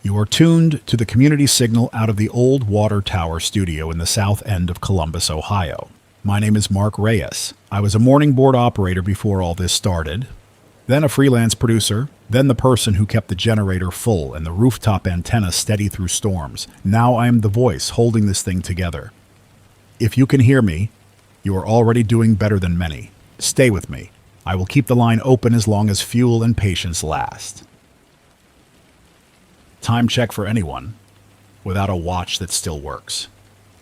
You are tuned to the community signal out of the old Water Tower studio in the south end of Columbus, Ohio. My name is Mark Reyes. I was a morning board operator before all this started, then a freelance producer, then the person who kept the generator full and the rooftop antenna steady through storms. Now I am the voice holding this thing together. If you can hear me, you are already doing better than many. Stay with me. I will keep the line open as long as fuel and patience last. Time check for anyone without a watch that still works.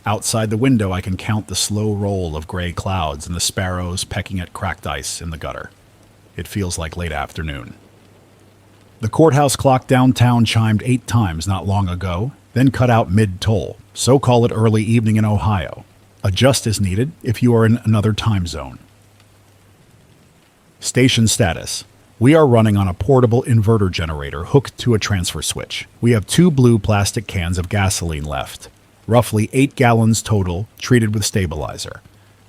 Outside the window, I can count the slow roll of gray clouds and the sparrows pecking at cracked ice in the gutter. It feels like late afternoon. The courthouse clock downtown chimed 8 times not long ago, then cut out mid-toll, so call it early evening in Ohio. Adjust as needed if you are in another time zone. Station status. We are running on a portable inverter generator hooked to a transfer switch. We have 2 blue plastic cans of gasoline left, roughly 8 gallons total, treated with stabilizer.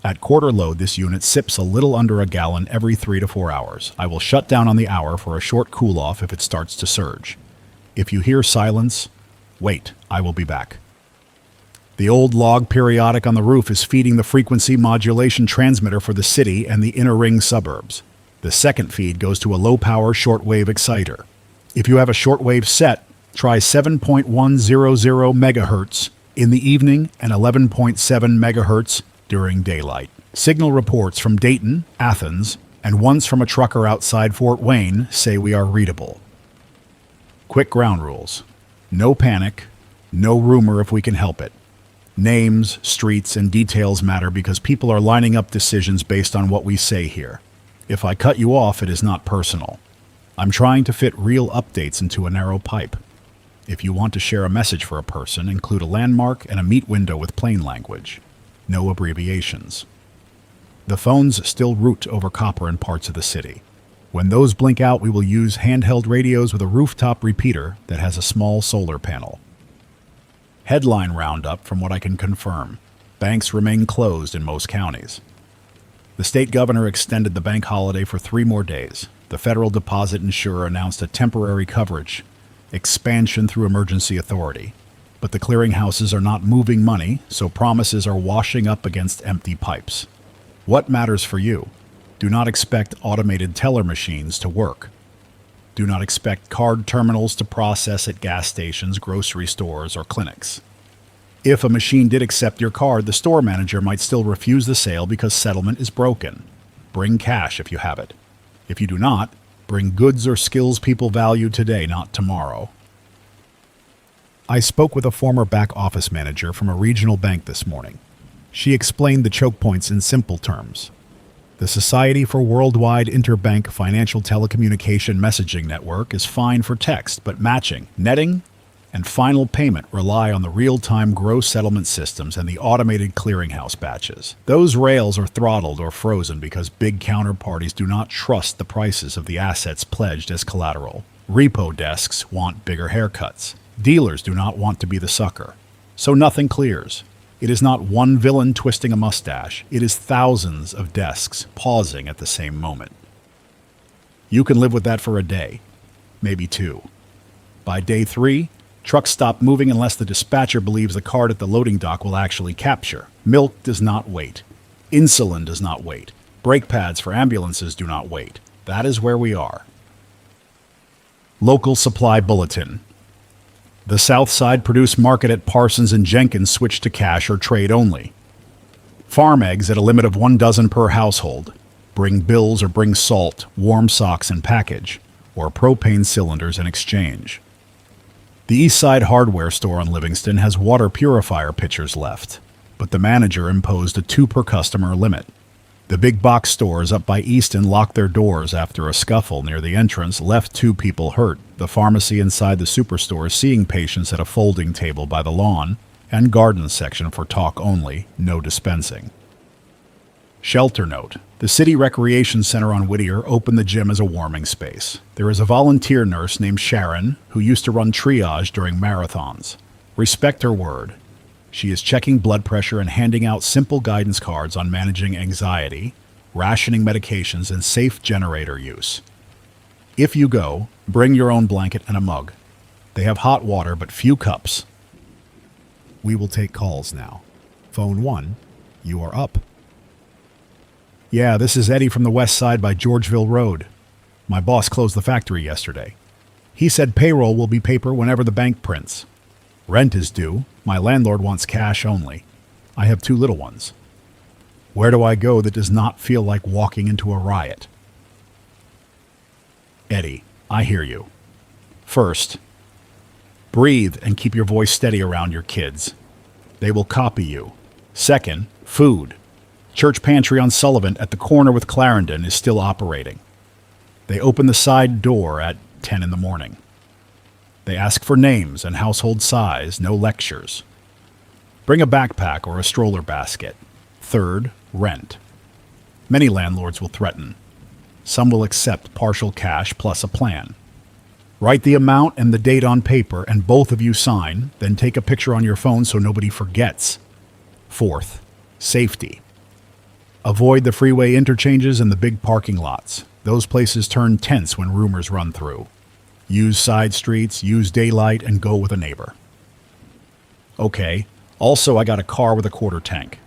At quarter load, this unit sips a little under a gallon every 3 to 4 hours. I will shut down on the hour for a short cool-off if it starts to surge. If you hear silence, wait, I will be back. The old log periodic on the roof is feeding the frequency modulation transmitter for the city and the inner ring suburbs. The second feed goes to a low-power shortwave exciter. If you have a shortwave set, try 7.100 megahertz in the evening and 11.7 megahertz during daylight. Signal reports from Dayton, Athens, and ones from a trucker outside Fort Wayne say we are readable. Quick ground rules. No panic, no rumor if we can help it. Names, streets, and details matter because people are lining up decisions based on what we say here. If I cut you off, it is not personal. I'm trying to fit real updates into a narrow pipe. If you want to share a message for a person, include a landmark and a meet window with plain language. No abbreviations. The phones still route over copper in parts of the city. When those blink out, we will use handheld radios with a rooftop repeater that has a small solar panel. Headline roundup from what I can confirm. Banks remain closed in most counties. The state governor extended the bank holiday for 3 more days. The federal deposit insurer announced a temporary coverage expansion through emergency authority. But the clearinghouses are not moving money, so promises are washing up against empty pipes. What matters for you? Do not expect automated teller machines to work. Do not expect card terminals to process at gas stations, grocery stores, or clinics. If a machine did accept your card, the store manager might still refuse the sale because settlement is broken. Bring cash if you have it. If you do not, bring goods or skills people value today, not tomorrow. I spoke with a former back office manager from a regional bank this morning. She explained the choke points in simple terms. The Society for Worldwide Interbank Financial Telecommunication Messaging Network is fine for text, but matching, netting, and final payment rely on the real-time gross settlement systems and the automated clearinghouse batches. Those rails are throttled or frozen because big counterparties do not trust the prices of the assets pledged as collateral. Repo desks want bigger haircuts. Dealers do not want to be the sucker. So nothing clears. It is not one villain twisting a mustache. It is thousands of desks pausing at the same moment. You can live with that for a day, maybe 2. By day 3, trucks stop moving unless the dispatcher believes the card at the loading dock will actually capture. Milk does not wait. Insulin does not wait. Brake pads for ambulances do not wait. That is where we are. Local Supply Bulletin. The South Side Produce Market at Parsons and Jenkins switched to cash or trade only. Farm eggs at a limit of 1 dozen per household. Bring bills or bring salt, warm socks and package, or propane cylinders in exchange. The East Side Hardware store on Livingston has water purifier pitchers left, but the manager imposed a 2 per customer limit. The big box stores up by Easton locked their doors after a scuffle near the entrance left 2 people hurt. The pharmacy inside the superstore is seeing patients at a folding table by the lawn, and garden section for talk only, no dispensing. Shelter note. The City Recreation Center on Whittier opened the gym as a warming space. There is a volunteer nurse named Sharon who used to run triage during marathons. Respect her word. She is checking blood pressure and handing out simple guidance cards on managing anxiety, rationing medications, and safe generator use. If you go, bring your own blanket and a mug. They have hot water but few cups. We will take calls now. Phone 1, you are up. Yeah, this is Eddie from the west side by Georgeville Road. My boss closed the factory yesterday. He said payroll will be paper whenever the bank prints. Rent is due. My landlord wants cash only. I have 2 little ones. Where do I go that does not feel like walking into a riot? Eddie, I hear you. First, breathe and keep your voice steady around your kids. They will copy you. Second, food. Church pantry on Sullivan at the corner with Clarendon is still operating. They open the side door at 10 in the morning. They ask for names and household size, no lectures. Bring a backpack or a stroller basket. Third, rent. Many landlords will threaten. Some will accept partial cash plus a plan. Write the amount and the date on paper and both of you sign, then take a picture on your phone so nobody forgets. Fourth, safety. Avoid the freeway interchanges and the big parking lots. Those places turn tense when rumors run through. Use side streets, use daylight, and go with a neighbor. Okay, also I got a car with a quarter tank.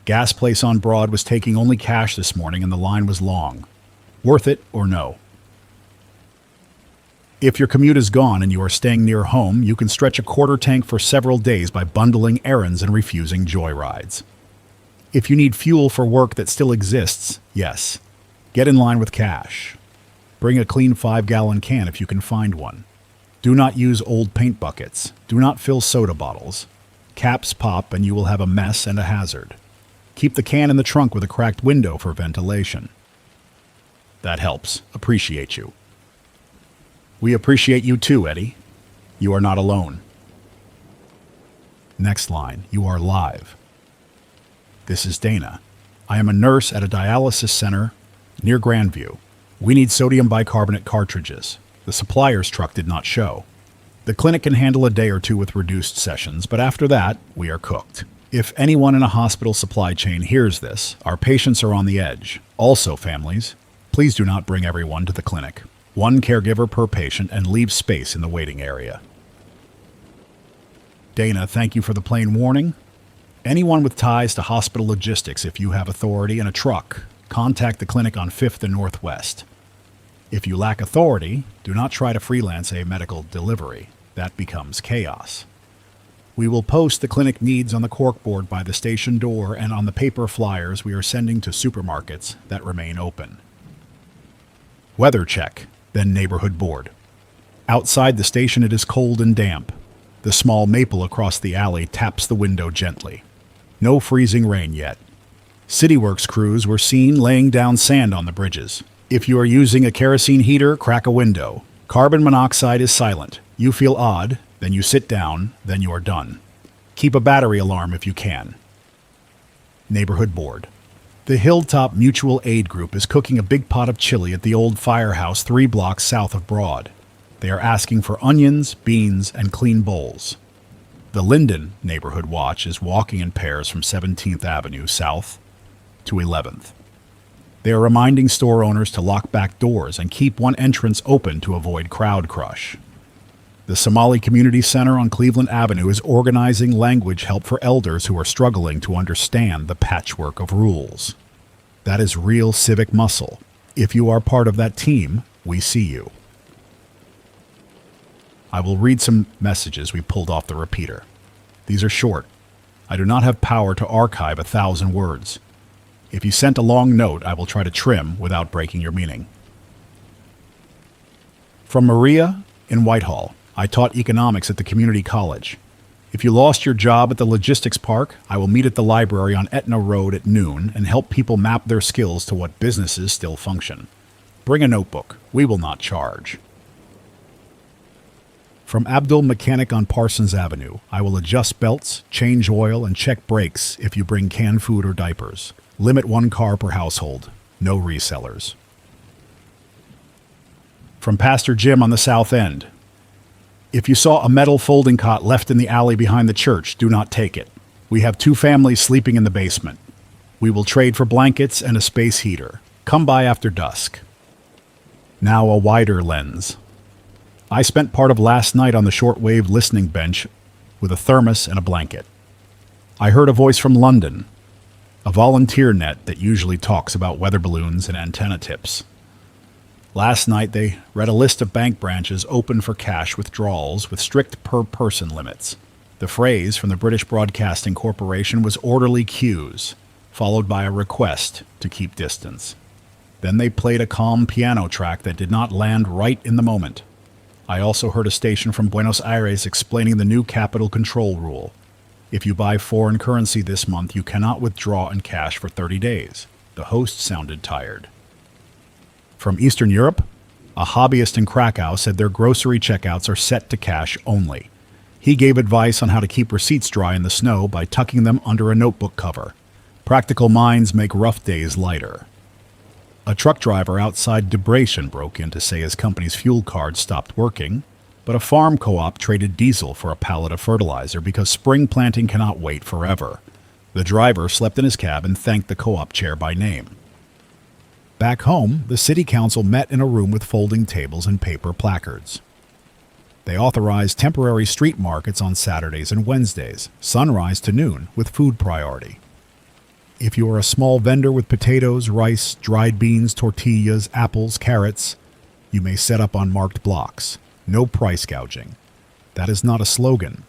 Gas place on Broad was taking only cash this morning and the line was long. Worth it or no? If your commute is gone and you are staying near home, you can stretch a quarter tank for several days by bundling errands and refusing joyrides. If you need fuel for work that still exists, yes, get in line with cash. Bring a clean 5-gallon can if you can find one. Do not use old paint buckets. Do not fill soda bottles. Caps pop and you will have a mess and a hazard. Keep the can in the trunk with a cracked window for ventilation. That helps. Appreciate you. We appreciate you too, Eddie. You are not alone. Next line, you are live. This is Dana. I am a nurse at a dialysis center near Grandview. We need sodium bicarbonate cartridges. The supplier's truck did not show. The clinic can handle a day or 2 with reduced sessions, but after that, we are cooked. If anyone in a hospital supply chain hears this, our patients are on the edge. Also, families, please do not bring everyone to the clinic. 1 caregiver per patient and leave space in the waiting area. Dana, thank you for the plain warning. Anyone with ties to hospital logistics, if you have authority and a truck, contact the clinic on 5th and Northwest. If you lack authority, do not try to freelance a medical delivery. That becomes chaos. We will post the clinic needs on the corkboard by the station door and on the paper flyers we are sending to supermarkets that remain open. Weather check, then neighborhood board. Outside the station it is cold and damp. The small maple across the alley taps the window gently. No freezing rain yet. CityWorks crews were seen laying down sand on the bridges. If you are using a kerosene heater, crack a window. Carbon monoxide is silent. You feel odd, then you sit down, then you are done. Keep a battery alarm if you can. Neighborhood board. The Hilltop Mutual Aid Group is cooking a big pot of chili at the old firehouse 3 blocks south of Broad. They are asking for onions, beans, and clean bowls. The Linden Neighborhood Watch is walking in pairs from 17th Avenue south to 11th. They are reminding store owners to lock back doors and keep one entrance open to avoid crowd crush. The Somali Community Center on Cleveland Avenue is organizing language help for elders who are struggling to understand the patchwork of rules. That is real civic muscle. If you are part of that team, we see you. I will read some messages we pulled off the repeater. These are short. I do not have power to archive 1,000 words. If you sent a long note, I will try to trim without breaking your meaning. From Maria in Whitehall. I taught economics at the community college. If you lost your job at the logistics park, I will meet at the library on Etna Road at noon and help people map their skills to what businesses still function. Bring a notebook. We will not charge. From Abdul Mechanic on Parsons Avenue, I will adjust belts, change oil, and check brakes if you bring canned food or diapers. Limit 1 car per household. No resellers. From Pastor Jim on the South End. If you saw a metal folding cot left in the alley behind the church, do not take it. We have 2 families sleeping in the basement. We will trade for blankets and a space heater. Come by after dusk. Now a wider lens. I spent part of last night on the shortwave listening bench with a thermos and a blanket. I heard a voice from London, a volunteer net that usually talks about weather balloons and antenna tips. Last night they read a list of bank branches open for cash withdrawals with strict per-person limits. The phrase from the British Broadcasting Corporation was orderly queues, followed by a request to keep distance. Then they played a calm piano track that did not land right in the moment. I also heard a station from Buenos Aires explaining the new capital control rule. If you buy foreign currency this month, you cannot withdraw in cash for 30 days. The host sounded tired. From Eastern Europe, a hobbyist in Krakow said their grocery checkouts are set to cash only. He gave advice on how to keep receipts dry in the snow by tucking them under a notebook cover. Practical minds make rough days lighter. A truck driver outside Debrecen broke in to say his company's fuel card stopped working, but a farm co-op traded diesel for a pallet of fertilizer because spring planting cannot wait forever. The driver slept in his cab and thanked the co-op chair by name. Back home, the city council met in a room with folding tables and paper placards. They authorized temporary street markets on Saturdays and Wednesdays, sunrise to noon, with food priority. If you are a small vendor with potatoes, rice, dried beans, tortillas, apples, carrots, you may set up on marked blocks. No price gouging. That is not a slogan.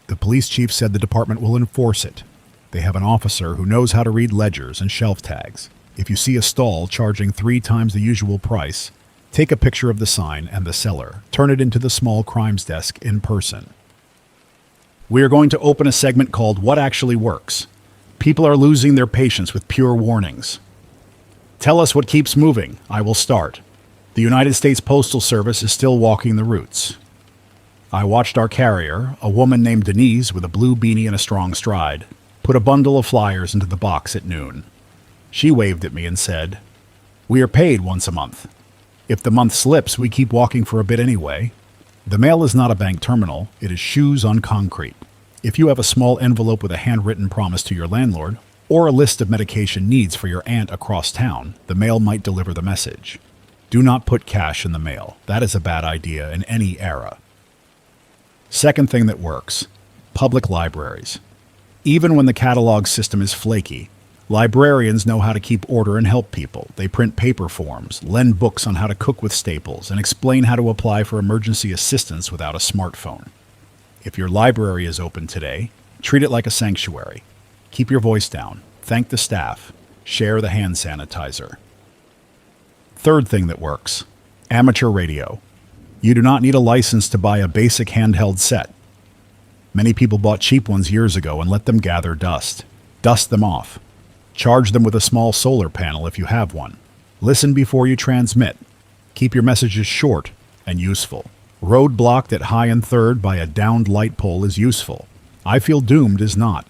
The police chief said the department will enforce it. They have an officer who knows how to read ledgers and shelf tags. If you see a stall charging 3 times the usual price, take a picture of the sign and the seller. Turn it into the small crimes desk in person. We are going to open a segment called What Actually Works. People are losing their patience with pure warnings. Tell us what keeps moving. I will start. The United States Postal Service is still walking the routes. I watched our carrier, a woman named Denise with a blue beanie and a strong stride, put a bundle of flyers into the box at noon. She waved at me and said, "We are paid once a month. If the month slips, we keep walking for a bit anyway." The mail is not a bank terminal, it is shoes on concrete. If you have a small envelope with a handwritten promise to your landlord, or a list of medication needs for your aunt across town, the mail might deliver the message. Do not put cash in the mail. That is a bad idea in any era. Second thing that works, public libraries. Even when the catalog system is flaky, librarians know how to keep order and help people. They print paper forms, lend books on how to cook with staples, and explain how to apply for emergency assistance without a smartphone. If your library is open today, treat it like a sanctuary. Keep your voice down. Thank the staff. Share the hand sanitizer. Third thing that works, amateur radio. You do not need a license to buy a basic handheld set. Many people bought cheap ones years ago and let them gather dust. Dust them off. Charge them with a small solar panel if you have one. Listen before you transmit. Keep your messages short and useful. Road blocked at high and third by a downed light pole is useful. I feel doomed is not.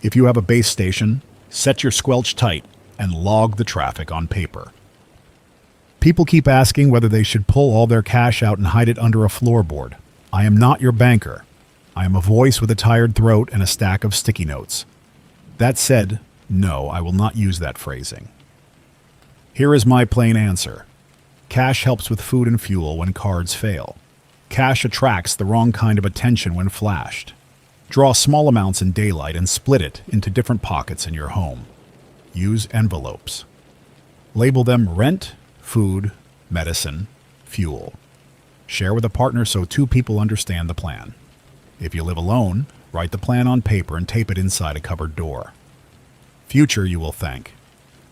If you have a base station, set your squelch tight and log the traffic on paper. People keep asking whether they should pull all their cash out and hide it under a floorboard. I am not your banker. I am a voice with a tired throat and a stack of sticky notes. That said, no, I will not use that phrasing. Here is my plain answer. Cash helps with food and fuel when cards fail. Cash attracts the wrong kind of attention when flashed. Draw small amounts in daylight and split it into different pockets in your home. Use envelopes. Label them rent, food, medicine, fuel. Share with a partner so 2 people understand the plan. If you live alone, write the plan on paper and tape it inside a cupboard door. Future you will thank.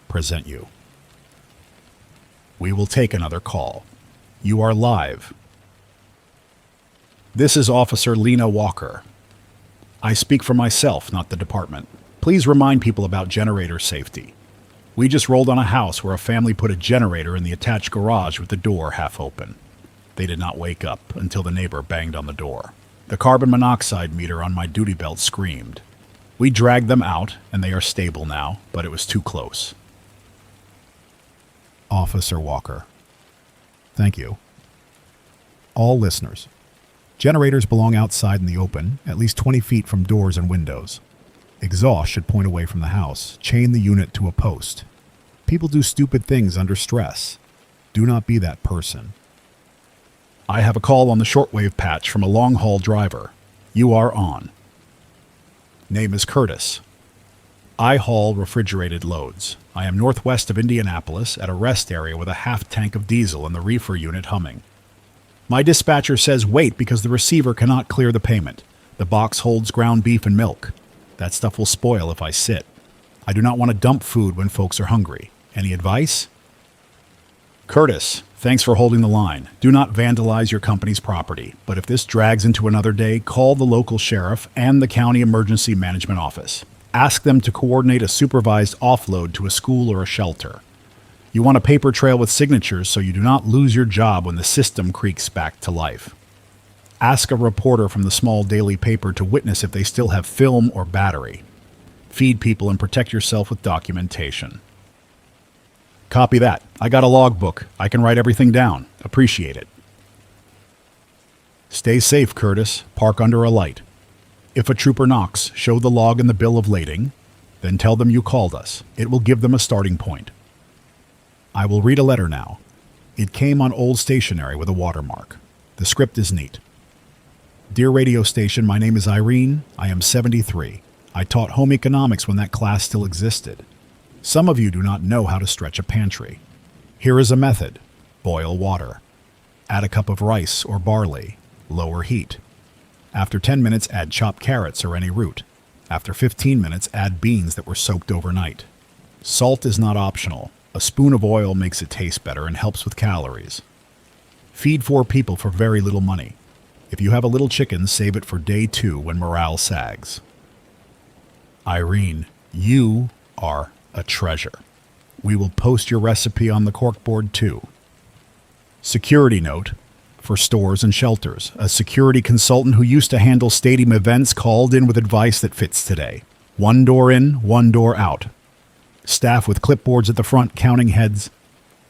Present you. We will take another call. You are live. This is Officer Lena Walker. I speak for myself, not the department. Please remind people about generator safety. We just rolled on a house where a family put a generator in the attached garage with the door half open. They did not wake up until the neighbor banged on the door. The carbon monoxide meter on my duty belt screamed. We dragged them out, and they are stable now, but it was too close. Officer Walker. Thank you. All listeners. Generators belong outside in the open, at least 20 feet from doors and windows. Exhaust should point away from the house. Chain the unit to a post. People do stupid things under stress. Do not be that person. I have a call on the shortwave patch from a long-haul driver. You are on. Name is Curtis. I haul refrigerated loads. I am northwest of Indianapolis at a rest area with a half tank of diesel and the reefer unit humming. My dispatcher says wait because the receiver cannot clear the payment. The box holds ground beef and milk. That stuff will spoil if I sit. I do not want to dump food when folks are hungry. Any advice? Curtis, thanks for holding the line. Do not vandalize your company's property, but if this drags into another day, call the local sheriff and the county emergency management office. Ask them to coordinate a supervised offload to a school or a shelter. You want a paper trail with signatures so you do not lose your job when the system creaks back to life. Ask a reporter from the small daily paper to witness if they still have film or battery. Feed people and protect yourself with documentation. Copy that. I got a logbook. I can write everything down. Appreciate it. Stay safe, Curtis. Park under a light. If a trooper knocks, show the log in the bill of lading, then tell them you called us. It will give them a starting point. I will read a letter now. It came on old stationery with a watermark. The script is neat. Dear radio station, my name is Irene. I am 73. I taught home economics when that class still existed. Some of you do not know how to stretch a pantry. Here is a method. Boil water. Add a cup of rice or barley. Lower heat. After 10 minutes, add chopped carrots or any root. After 15 minutes, add beans that were soaked overnight. Salt is not optional. A spoon of oil makes it taste better and helps with calories. Feed 4 people for very little money. If you have a little chicken, save it for day 2 when morale sags. Irene, you are a treasure. We will post your recipe on the corkboard too. Security note. For stores and shelters, a security consultant who used to handle stadium events called in with advice that fits today. 1 door in, 1 door out. Staff with clipboards at the front counting heads.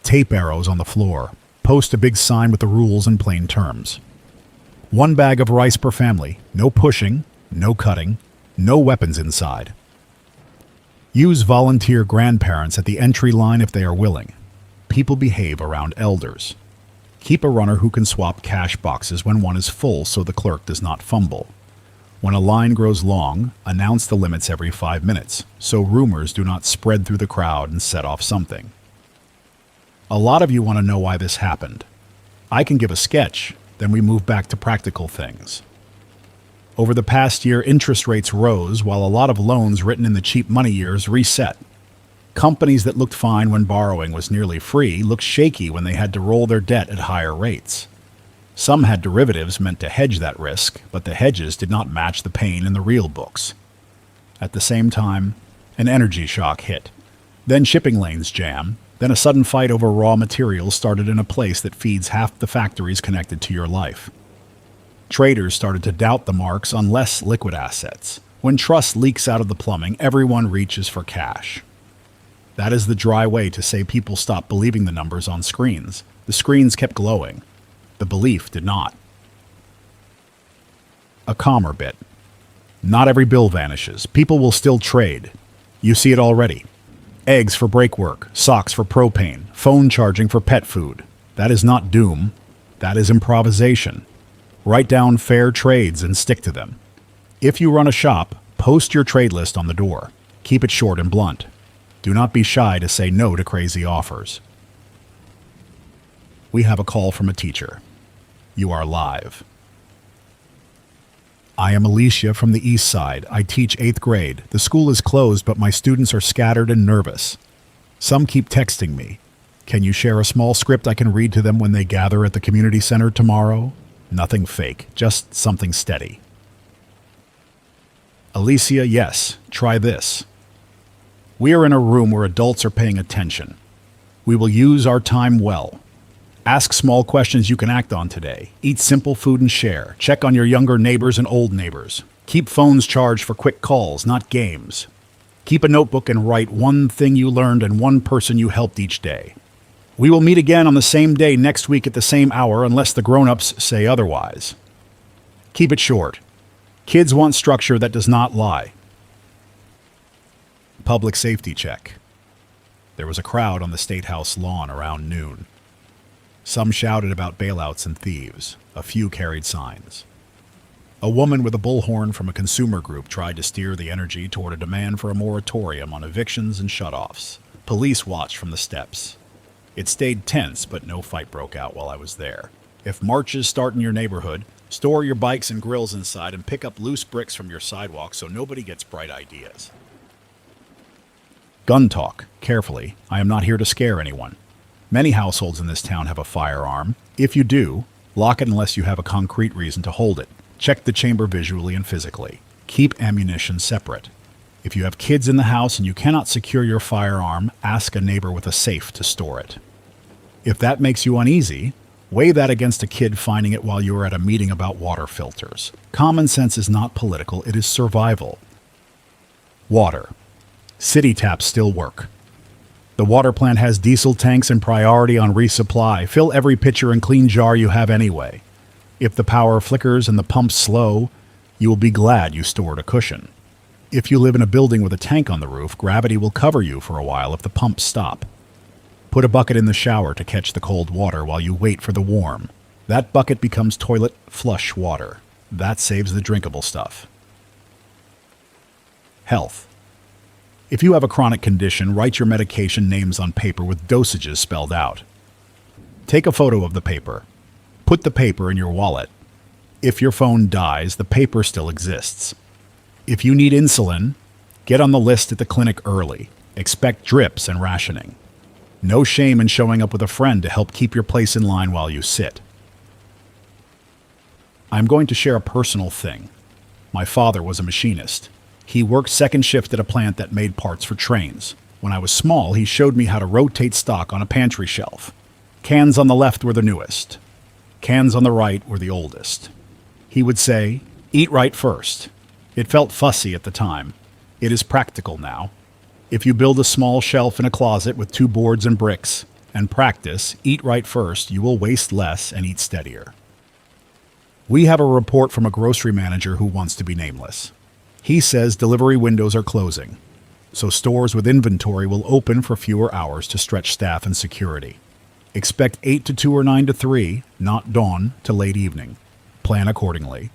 Tape arrows on the floor. Post a big sign with the rules in plain terms. 1 bag of rice per family. No pushing, no cutting, no weapons inside. Use volunteer grandparents at the entry line if they are willing. People behave around elders. Keep a runner who can swap cash boxes when one is full so the clerk does not fumble. When a line grows long, announce the limits every 5 minutes, so rumors do not spread through the crowd and set off something. A lot of you want to know why this happened. I can give a sketch, then we move back to practical things. Over the past year, interest rates rose while a lot of loans written in the cheap money years reset. Companies that looked fine when borrowing was nearly free looked shaky when they had to roll their debt at higher rates. Some had derivatives meant to hedge that risk, but the hedges did not match the pain in the real books. At the same time, an energy shock hit. Then shipping lanes jam. Then a sudden fight over raw materials started in a place that feeds half the factories connected to your life. Traders started to doubt the marks on less liquid assets. When trust leaks out of the plumbing, everyone reaches for cash. That is the dry way to say people stopped believing the numbers on screens. The screens kept glowing. The belief did not. A calmer bit. Not every bill vanishes. People will still trade. You see it already. Eggs for brake work, socks for propane, phone charging for pet food. That is not doom. That is improvisation. Write down fair trades and stick to them. If you run a shop, post your trade list on the door. Keep it short and blunt. Do not be shy to say no to crazy offers. We have a call from a teacher. You are live. I am Alicia from the East Side. I teach 8th grade. The school is closed, but my students are scattered and nervous. Some keep texting me. Can you share a small script I can read to them when they gather at the community center tomorrow? Nothing fake, just something steady. Alicia, yes. Try this. We are in a room where adults are paying attention. We will use our time well. Ask small questions you can act on today. Eat simple food and share. Check on your younger neighbors and old neighbors. Keep phones charged for quick calls, not games. Keep a notebook and write 1 thing you learned and 1 person you helped each day. We will meet again on the same day next week at the same hour unless the grown-ups say otherwise. Keep it short. Kids want structure that does not lie. Public safety check. There was a crowd on the State House lawn around noon. Some shouted about bailouts and thieves. A few carried signs. A woman with a bullhorn from a consumer group tried to steer the energy toward a demand for a moratorium on evictions and shutoffs. Police watched from the steps. It stayed tense, but no fight broke out while I was there. If marches start in your neighborhood, store your bikes and grills inside and pick up loose bricks from your sidewalk so nobody gets bright ideas. Gun talk. Carefully. I am not here to scare anyone. Many households in this town have a firearm. If you do, lock it unless you have a concrete reason to hold it. Check the chamber visually and physically. Keep ammunition separate. If you have kids in the house and you cannot secure your firearm, ask a neighbor with a safe to store it. If that makes you uneasy, weigh that against a kid finding it while you are at a meeting about water filters. Common sense is not political, it is survival. Water. City taps still work. The water plant has diesel tanks and priority on resupply. Fill every pitcher and clean jar you have anyway. If the power flickers and the pump's slow, you will be glad you stored a cushion. If you live in a building with a tank on the roof, gravity will cover you for a while if the pumps stop. Put a bucket in the shower to catch the cold water while you wait for the warm. That bucket becomes toilet flush water. That saves the drinkable stuff. Health. If you have a chronic condition, write your medication names on paper with dosages spelled out. Take a photo of the paper. Put the paper in your wallet. If your phone dies, the paper still exists. If you need insulin, get on the list at the clinic early. Expect drips and rationing. No shame in showing up with a friend to help keep your place in line while you sit. I'm going to share a personal thing. My father was a machinist. He worked second shift at a plant that made parts for trains. When I was small, he showed me how to rotate stock on a pantry shelf. Cans on the left were the newest. Cans on the right were the oldest. He would say, "Eat right first." It felt fussy at the time. It is practical now. If you build a small shelf in a closet with 2 boards and bricks, and practice, eat right first, you will waste less and eat steadier. We have a report from a grocery manager who wants to be nameless. He says delivery windows are closing, so stores with inventory will open for fewer hours to stretch staff and security. Expect 8 to 2 or 9 to 3, not dawn to late evening. Plan accordingly.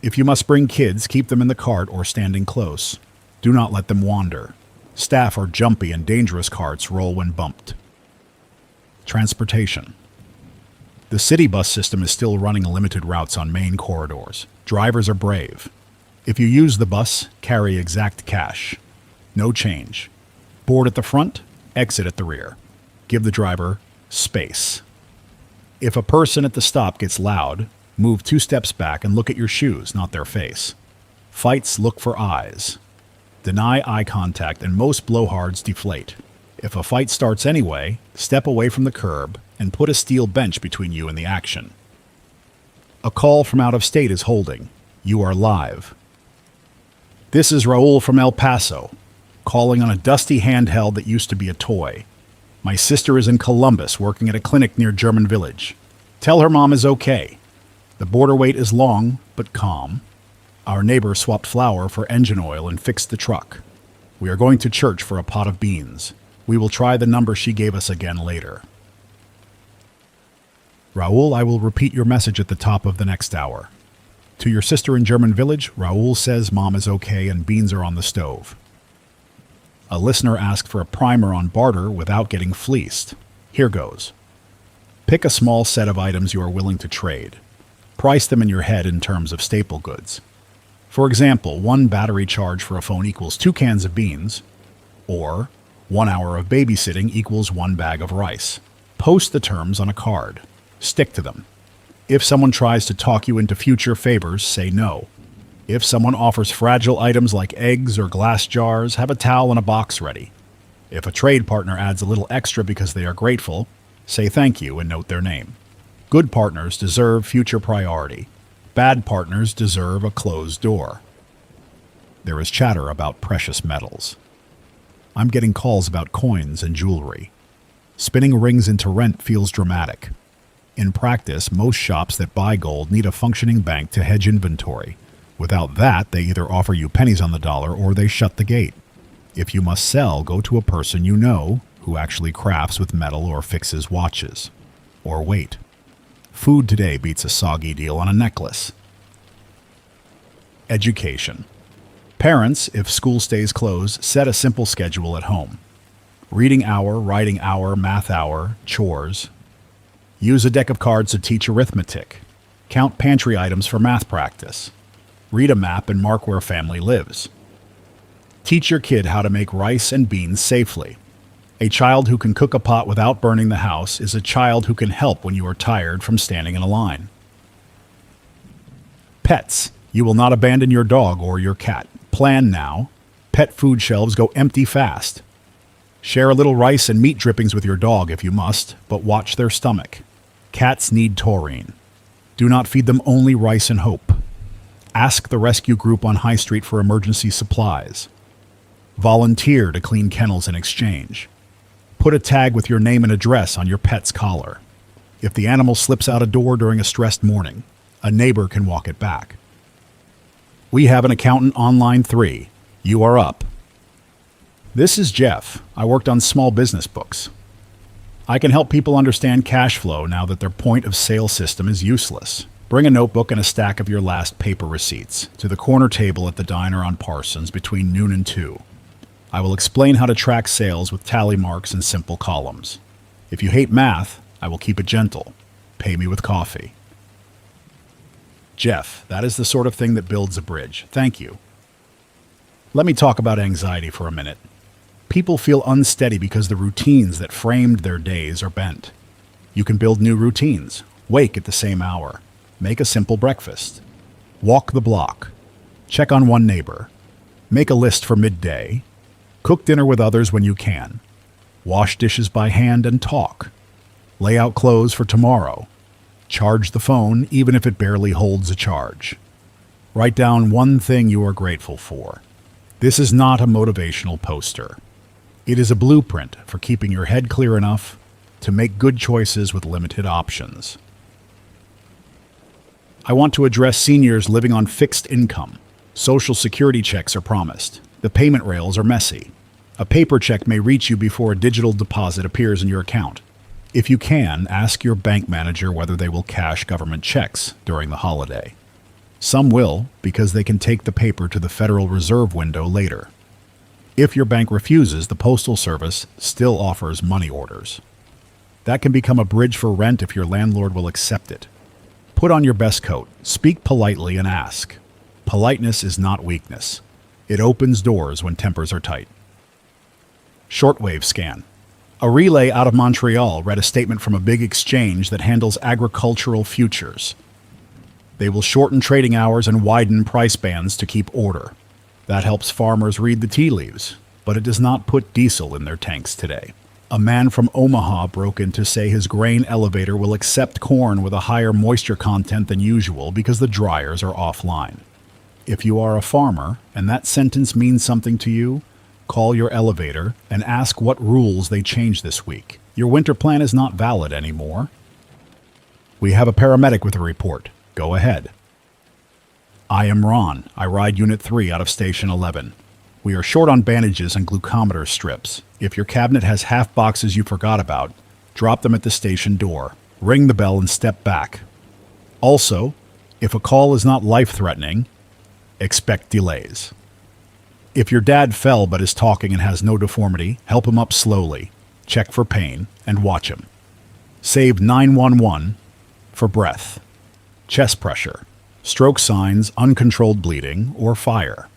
If you must bring kids, keep them in the cart or standing close. Do not let them wander. Staff are jumpy and dangerous carts roll when bumped. Transportation. The city bus system is still running limited routes on main corridors. Drivers are brave. If you use the bus, carry exact cash. No change. Board at the front, exit at the rear. Give the driver space. If a person at the stop gets loud, move 2 steps back and look at your shoes, not their face. Fights look for eyes. Deny eye contact and most blowhards deflate. If a fight starts anyway, step away from the curb and put a steel bench between you and the action. A call from out of state is holding. You are live. This is Raul from El Paso, calling on a dusty handheld that used to be a toy. My sister is in Columbus working at a clinic near German Village. Tell her mom is okay. The border wait is long, but calm. Our neighbor swapped flour for engine oil and fixed the truck. We are going to church for a pot of beans. We will try the number she gave us again later. Raul, I will repeat your message at the top of the next hour. To your sister in German Village, Raul says mom is okay and beans are on the stove. A listener asked for a primer on barter without getting fleeced. Here goes. Pick a small set of items you are willing to trade. Price them in your head in terms of staple goods. For example, 1 battery charge for a phone equals 2 cans of beans, or 1 hour of babysitting equals 1 bag of rice. Post the terms on a card. Stick to them. If someone tries to talk you into future favors, say no. If someone offers fragile items like eggs or glass jars, have a towel and a box ready. If a trade partner adds a little extra because they are grateful, say thank you and note their name. Good partners deserve future priority. Bad partners deserve a closed door. There is chatter about precious metals. I'm getting calls about coins and jewelry. Spinning rings into rent feels dramatic. In practice, most shops that buy gold need a functioning bank to hedge inventory. Without that, they either offer you pennies on the dollar or they shut the gate. If you must sell, go to a person you know who actually crafts with metal or fixes watches. or wait. Food today beats a soggy deal on a necklace. Education. Parents, if school stays closed, set a simple schedule at home. Reading hour, writing hour, math hour, chores. Use a deck of cards to teach arithmetic. Count pantry items for math practice. Read a map and mark where family lives. Teach your kid how to make rice and beans safely. A child who can cook a pot without burning the house is a child who can help when you are tired from standing in a line. Pets. You will not abandon your dog or your cat. Plan now. Pet food shelves go empty fast. Share a little rice and meat drippings with your dog if you must, but watch their stomach. Cats need taurine. Do not feed them only rice and hope. Ask the rescue group on High Street for emergency supplies. Volunteer to clean kennels in exchange. Put a tag with your name and address on your pet's collar. If the animal slips out a door during a stressed morning, a neighbor can walk it back. We have an accountant on line 3. You are up. This is Jeff. I worked on small business books. I can help people understand cash flow now that their point of sale system is useless. Bring a notebook and a stack of your last paper receipts to the corner table at the diner on Parsons between noon and 2. I will explain how to track sales with tally marks and simple columns. If you hate math, I will keep it gentle. Pay me with coffee. Jeff, that is the sort of thing that builds a bridge. Thank you. Let me talk about anxiety for a minute. People feel unsteady because the routines that framed their days are bent. You can build new routines. Wake at the same hour. Make a simple breakfast. Walk the block. Check on one neighbor. Make a list for midday. Cook dinner with others when you can. Wash dishes by hand and talk. Lay out clothes for tomorrow. Charge the phone even if it barely holds a charge. Write down one thing you are grateful for. This is not a motivational poster. It is a blueprint for keeping your head clear enough to make good choices with limited options. I want to address seniors living on fixed income. Social Security checks are promised. The payment rails are messy. A paper check may reach you before a digital deposit appears in your account. If you can, ask your bank manager whether they will cash government checks during the holiday. Some will, because they can take the paper to the Federal Reserve window later. If your bank refuses, the Postal Service still offers money orders. That can become a bridge for rent if your landlord will accept it. Put on your best coat, speak politely, and ask. Politeness is not weakness. It opens doors when tempers are tight. Shortwave scan. A relay out of Montreal read a statement from a big exchange that handles agricultural futures. They will shorten trading hours and widen price bands to keep order. That helps farmers read the tea leaves, but it does not put diesel in their tanks today. A man from Omaha broke in to say his grain elevator will accept corn with a higher moisture content than usual because the dryers are offline. If you are a farmer and that sentence means something to you, call your elevator and ask what rules they changed this week. Your winter plan is not valid anymore. We have a paramedic with a report. Go ahead. I am Ron. I ride Unit 3 out of Station 11. We are short on bandages and glucometer strips. If your cabinet has half boxes you forgot about, drop them at the station door. Ring the bell and step back. Also, if a call is not life-threatening, expect delays. If your dad fell but is talking and has no deformity, help him up slowly, check for pain, and watch him. Save 911 for breath, chest pressure, stroke signs, uncontrolled bleeding, or fire.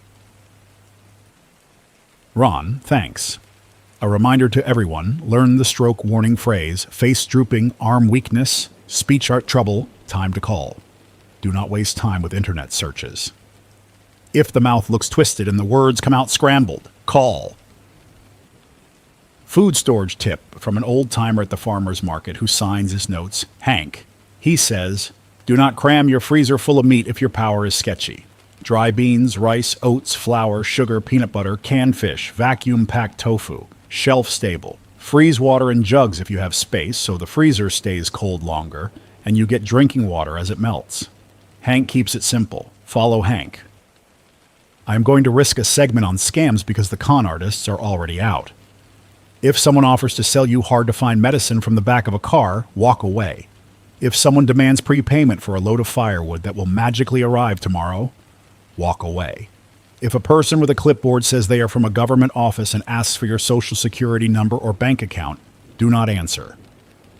Ron, thanks. A reminder to everyone, learn the stroke warning phrase, face drooping, arm weakness, speech art trouble, time to call. Do not waste time with internet searches. If the mouth looks twisted and the words come out scrambled, call. Food storage tip from an old-timer at the farmer's market who signs his notes, Hank. He says, do not cram your freezer full of meat if your power is sketchy. Dry beans, rice, oats, flour, sugar, peanut butter, canned fish, vacuum-packed tofu, shelf-stable. Freeze water in jugs if you have space so the freezer stays cold longer and you get drinking water as it melts. Hank keeps it simple. Follow Hank. I am going to risk a segment on scams because the con artists are already out. If someone offers to sell you hard-to-find medicine from the back of a car, walk away. If someone demands prepayment for a load of firewood that will magically arrive tomorrow, walk away. If a person with a clipboard says they are from a government office and asks for your social security number or bank account, do not answer.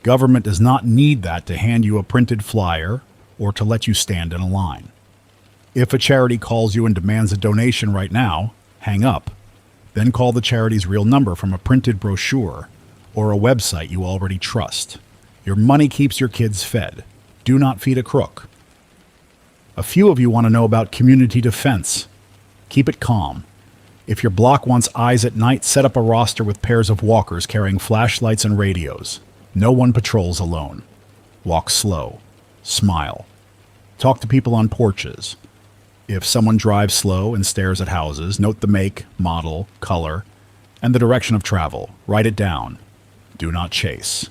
Government does not need that to hand you a printed flyer or to let you stand in a line. If a charity calls you and demands a donation right now, hang up. Then call the charity's real number from a printed brochure or a website you already trust. Your money keeps your kids fed. Do not feed a crook. A few of you want to know about community defense. Keep it calm. If your block wants eyes at night, set up a roster with pairs of walkers carrying flashlights and radios. No one patrols alone. Walk slow. Smile. Talk to people on porches. If someone drives slow and stares at houses, note the make, model, color, and the direction of travel. Write it down. Do not chase.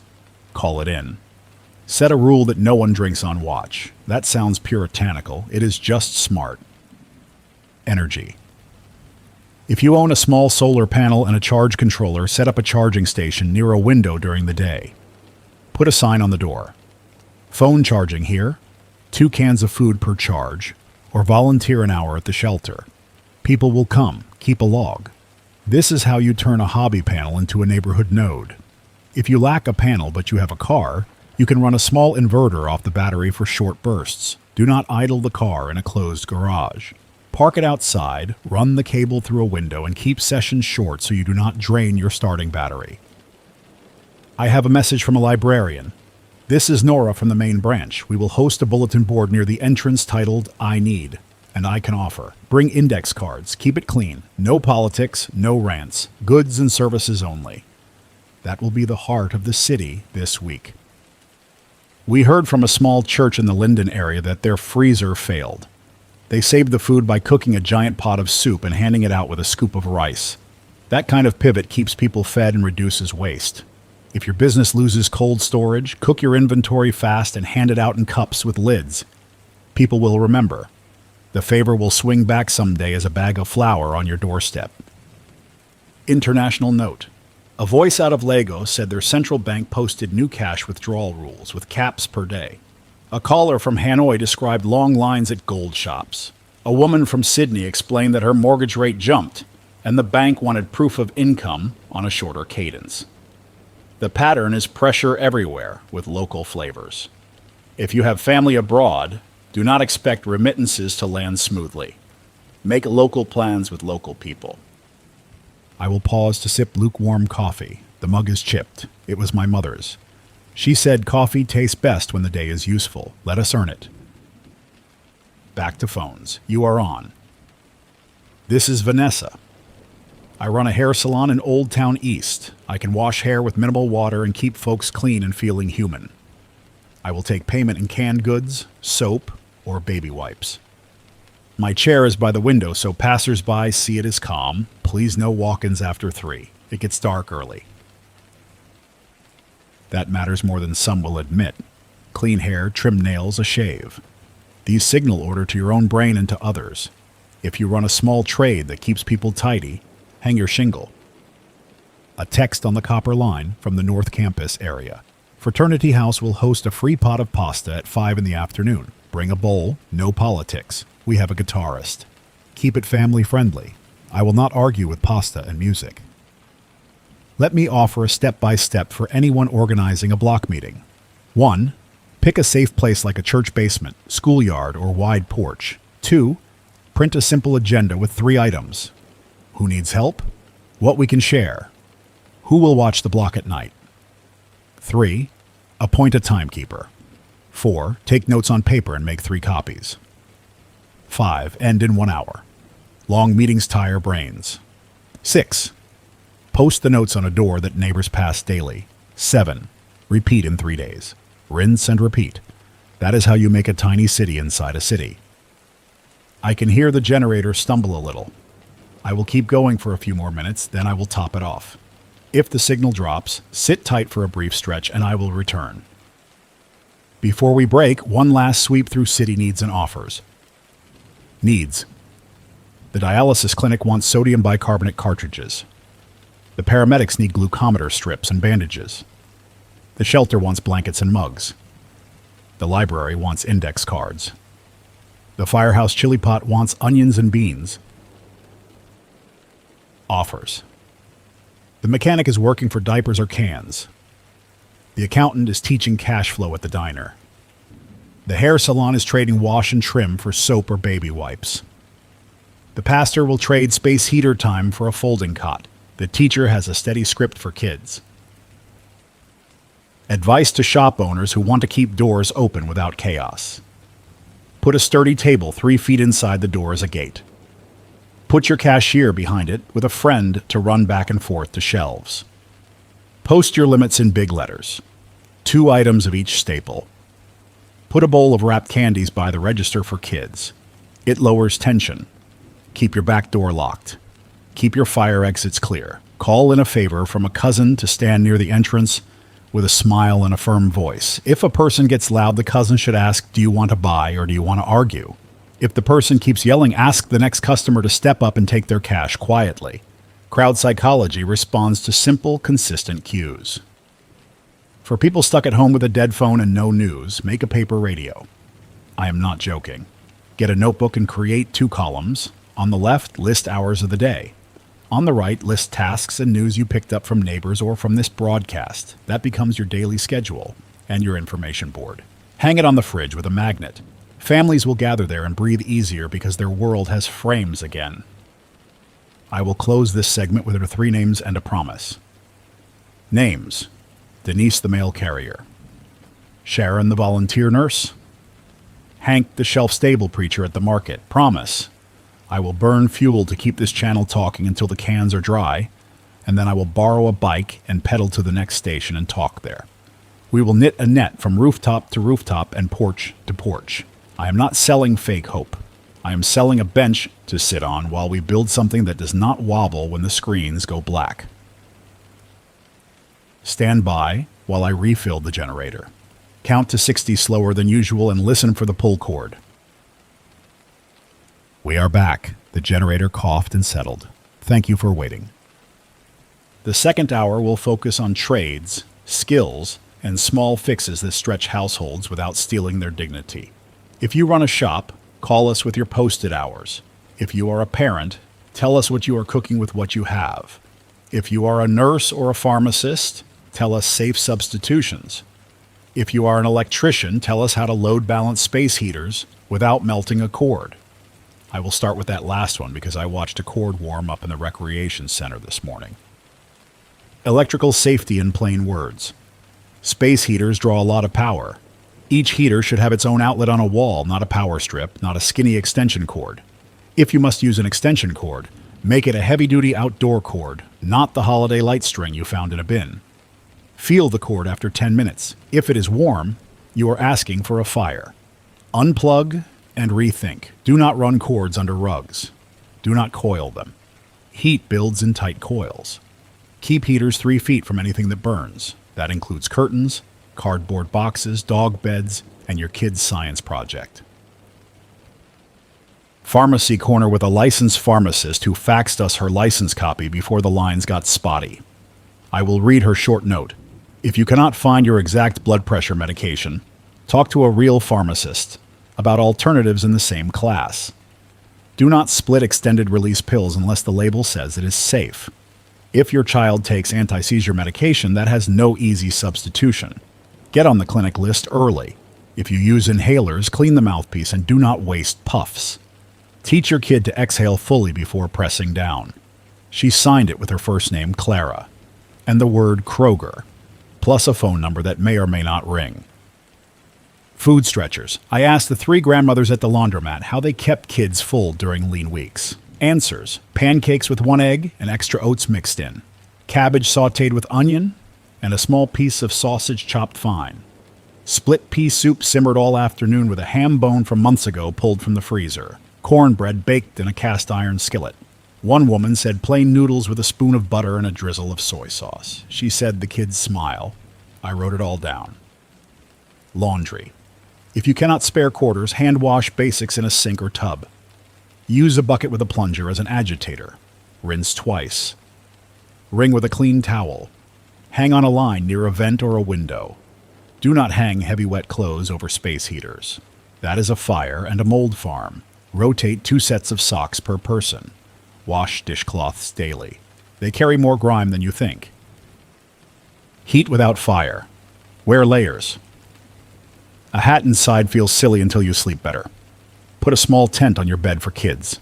Call it in. Set a rule that no one drinks on watch. That sounds puritanical. It is just smart. Energy. If you own a small solar panel and a charge controller, set up a charging station near a window during the day. Put a sign on the door. Phone charging here, 2 cans of food per charge, or volunteer an hour at the shelter. People will come. Keep a log. This is how you turn a hobby panel into a neighborhood node. If you lack a panel but you have a car, you can run a small inverter off the battery for short bursts. Do not idle the car in a closed garage. Park it outside, run the cable through a window, and keep sessions short so you do not drain your starting battery. I have a message from a librarian. This is Nora from the main branch. We will host a bulletin board near the entrance titled, I Need, and I Can Offer. Bring index cards. Keep it clean. No politics, no rants. Goods and services only. That will be the heart of the city this week. We heard from a small church in the Linden area that their freezer failed. They saved the food by cooking a giant pot of soup and handing it out with a scoop of rice. That kind of pivot keeps people fed and reduces waste. If your business loses cold storage, cook your inventory fast and hand it out in cups with lids. People will remember. The favor will swing back someday as a bag of flour on your doorstep. International note. A voice out of Lagos said their central bank posted new cash withdrawal rules with caps per day. A caller from Hanoi described long lines at gold shops. A woman from Sydney explained that her mortgage rate jumped, and the bank wanted proof of income on a shorter cadence. The pattern is pressure everywhere with local flavors. If you have family abroad, do not expect remittances to land smoothly. Make local plans with local people. I will pause to sip lukewarm coffee. The mug is chipped. It was my mother's. She said coffee tastes best when the day is useful. Let us earn it. Back to phones. You are on. This is Vanessa. I run a hair salon in Old Town East. I can wash hair with minimal water and keep folks clean and feeling human. I will take payment in canned goods, soap, or baby wipes. My chair is by the window so passers-by see it as calm. Please no walk-ins after 3. It gets dark early. That matters more than some will admit. Clean hair, trim nails, a shave. These signal order to your own brain and to others. If you run a small trade that keeps people tidy, hang your shingle. A text on the copper line from the North Campus area. Fraternity House will host a free pot of pasta at 5 in the afternoon. Bring a bowl, no politics. We have a guitarist. Keep it family friendly. I will not argue with pasta and music. Let me offer a step-by-step for anyone organizing a block meeting. 1. Pick a safe place like a church basement, schoolyard, or wide porch. 2. Print a simple agenda with 3 items. Who needs help? What we can share. Who will watch the block at night? 3. Appoint a timekeeper. 4. Take notes on paper and make 3 copies. 5. End in 1 hour. Long meetings tire brains. 6. Post the notes on a door that neighbors pass daily. 7. Repeat in 3 days. Rinse and repeat. That is how you make a tiny city inside a city. I can hear the generator stumble a little. I will keep going for a few more minutes, then I will top it off. If the signal drops, sit tight for a brief stretch and I will return. Before we break, one last sweep through city needs and offers. Needs. The dialysis clinic wants sodium bicarbonate cartridges. The paramedics need glucometer strips and bandages. The shelter wants blankets and mugs. The library wants index cards. The firehouse chili pot wants onions and beans. Offers. The mechanic is working for diapers or cans. The accountant is teaching cash flow at the diner. The hair salon is trading wash and trim for soap or baby wipes. The pastor will trade space heater time for a folding cot. The teacher has a steady script for kids. Advice to shop owners who want to keep doors open without chaos. Put a sturdy table 3 feet inside the door as a gate. Put your cashier behind it with a friend to run back and forth to shelves. Post your limits in big letters. 2 items of each staple. Put a bowl of wrapped candies by the register for kids. It lowers tension. Keep your back door locked. Keep your fire exits clear. Call in a favor from a cousin to stand near the entrance with a smile and a firm voice. If a person gets loud, the cousin should ask, "Do you want to buy or do you want to argue?" If the person keeps yelling, ask the next customer to step up and take their cash quietly. Crowd psychology responds to simple, consistent cues. For people stuck at home with a dead phone and no news, make a paper radio. I am not joking. Get a notebook and create 2 columns. On the left, list hours of the day. On the right, list tasks and news you picked up from neighbors or from this broadcast. That becomes your daily schedule and your information board. Hang it on the fridge with a magnet. Families will gather there and breathe easier because their world has frames again. I will close this segment with her 3 names and a promise. Names: Denise the mail carrier, Sharon the volunteer nurse, Hank the shelf-stable preacher at the market. Promise: I will burn fuel to keep this channel talking until the cans are dry, and then I will borrow a bike and pedal to the next station and talk there. We will knit a net from rooftop to rooftop and porch to porch. I am not selling fake hope. I am selling a bench to sit on while we build something that does not wobble when the screens go black. Stand by while I refill the generator. Count to 60 slower than usual and listen for the pull cord. We are back. The generator coughed and settled. Thank you for waiting. The second hour will focus on trades, skills, and small fixes that stretch households without stealing their dignity. If you run a shop, call us with your posted hours. If you are a parent, tell us what you are cooking with what you have. If you are a nurse or a pharmacist, tell us safe substitutions. If you are an electrician, tell us how to load balance space heaters without melting a cord. I will start with that last one because I watched a cord warm up in the recreation center this morning. Electrical safety in plain words. Space heaters draw a lot of power. Each heater should have its own outlet on a wall, not a power strip, not a skinny extension cord. If you must use an extension cord, make it a heavy-duty outdoor cord, not the holiday light string you found in a bin. Feel the cord after 10 minutes. If it is warm, you are asking for a fire. Unplug and rethink. Do not run cords under rugs. Do not coil them. Heat builds in tight coils. Keep heaters 3 feet from anything that burns. That includes curtains, cardboard boxes, dog beds, and your kid's science project. Pharmacy corner with a licensed pharmacist who faxed us her license copy before the lines got spotty. I will read her short note. If you cannot find your exact blood pressure medication, talk to a real pharmacist about alternatives in the same class. Do not split extended release pills unless the label says it is safe. If your child takes anti-seizure medication, that has no easy substitution. Get on the clinic list early. If you use inhalers, clean the mouthpiece and do not waste puffs. Teach your kid to exhale fully before pressing down. She signed it with her first name, Clara, and the word Kroger, plus a phone number that may or may not ring. Food stretchers. I asked the 3 grandmothers at the laundromat how they kept kids full during lean weeks. Answers: pancakes with 1 egg and extra oats mixed in, cabbage sautéed with onion, and a small piece of sausage chopped fine. Split pea soup simmered all afternoon with a ham bone from months ago pulled from the freezer. Cornbread baked in a cast iron skillet. One woman said plain noodles with a spoon of butter and a drizzle of soy sauce. She said the kids smile. I wrote it all down. Laundry. If you cannot spare quarters, hand wash basics in a sink or tub. Use a bucket with a plunger as an agitator. Rinse twice. Ring with a clean towel. Hang on a line near a vent or a window. Do not hang heavy wet clothes over space heaters. That is a fire and a mold farm. Rotate 2 sets of socks per person. Wash dishcloths daily. They carry more grime than you think. Heat without fire. Wear layers. A hat inside feels silly until you sleep better. Put a small tent on your bed for kids.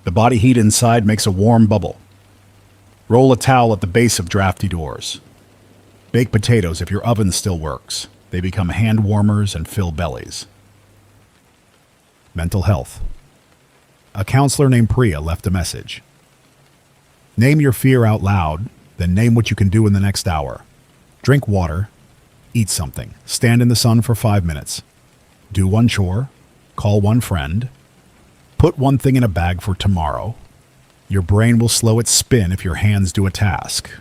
The body heat inside makes a warm bubble. Roll a towel at the base of drafty doors. Bake potatoes if your oven still works. They become hand warmers and fill bellies. Mental health. A counselor named Priya left a message. Name your fear out loud, then name what you can do in the next hour. Drink water. Eat something. Stand in the sun for 5 minutes. Do one chore. Call one friend. Put one thing in a bag for tomorrow. Your brain will slow its spin if your hands do a task.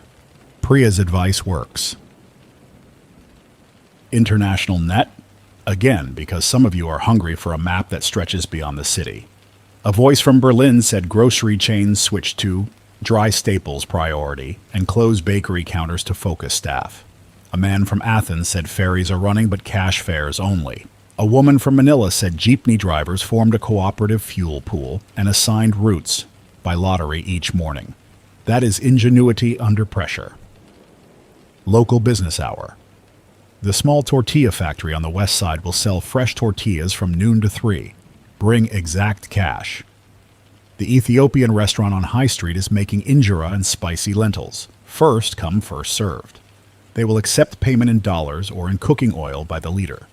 Priya's advice works. International net. Again, because some of you are hungry for a map that stretches beyond the city. A voice from Berlin said grocery chains switch to dry staples priority and close bakery counters to focus staff. A man from Athens said ferries are running but cash fares only. A woman from Manila said jeepney drivers formed a cooperative fuel pool and assigned routes by lottery each morning. That is ingenuity under pressure. Local business hour. The small tortilla factory on the west side will sell fresh tortillas from noon to 3. Bring exact cash. The Ethiopian restaurant on High Street is making injera and spicy lentils. First come, first served. They will accept payment in dollars or in cooking oil by the liter.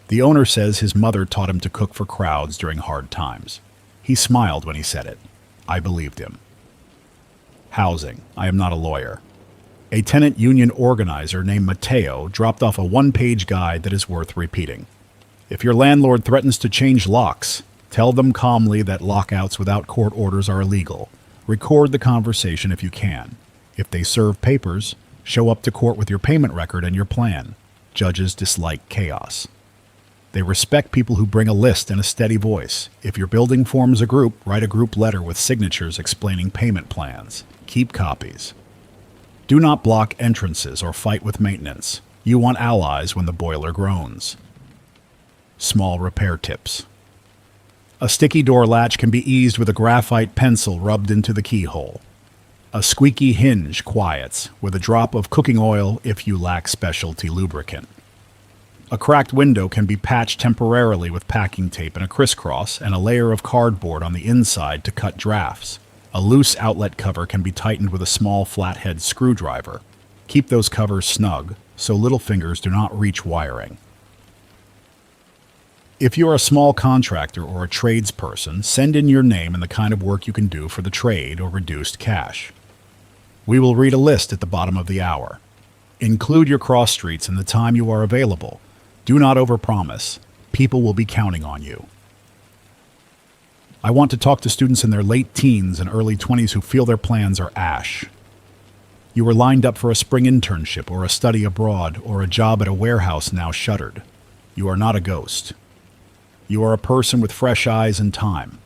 The owner says his mother taught him to cook for crowds during hard times. He smiled when he said it. I believed him. Housing. I am not a lawyer. A tenant union organizer named Mateo dropped off a 1-page guide that is worth repeating. If your landlord threatens to change locks, tell them calmly that lockouts without court orders are illegal. Record the conversation if you can. If they serve papers, show up to court with your payment record and your plan. Judges dislike chaos. They respect people who bring a list and a steady voice. If your building forms a group, write a group letter with signatures explaining payment plans. Keep copies. Do not block entrances or fight with maintenance. You want allies when the boiler groans. Small repair tips. A sticky door latch can be eased with a graphite pencil rubbed into the keyhole. A squeaky hinge quiets with a drop of cooking oil if you lack specialty lubricant. A cracked window can be patched temporarily with packing tape and a crisscross and a layer of cardboard on the inside to cut drafts. A loose outlet cover can be tightened with a small flathead screwdriver. Keep those covers snug so little fingers do not reach wiring. If you're a small contractor or a tradesperson, send in your name and the kind of work you can do for the trade or reduced cash. We will read a list at the bottom of the hour. Include your cross streets and the time you are available. Do not overpromise. People will be counting on you. I want to talk to students in their late teens and early 20s who feel their plans are ash. You were lined up for a spring internship or a study abroad or a job at a warehouse now shuttered. You are not a ghost. You are a person with fresh eyes and time.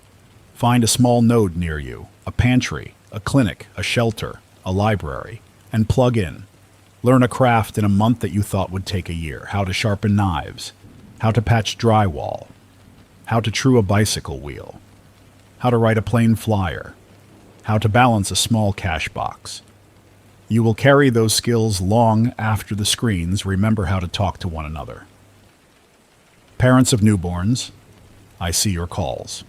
Find a small node near you, a pantry, a clinic, a shelter, a library, and plug in. Learn a craft in a month that you thought would take a year. How to sharpen knives, how to patch drywall, how to true a bicycle wheel, how to write a plain flyer, how to balance a small cash box. You will carry those skills long after the screens remember how to talk to one another. Parents of newborns, I see your calls.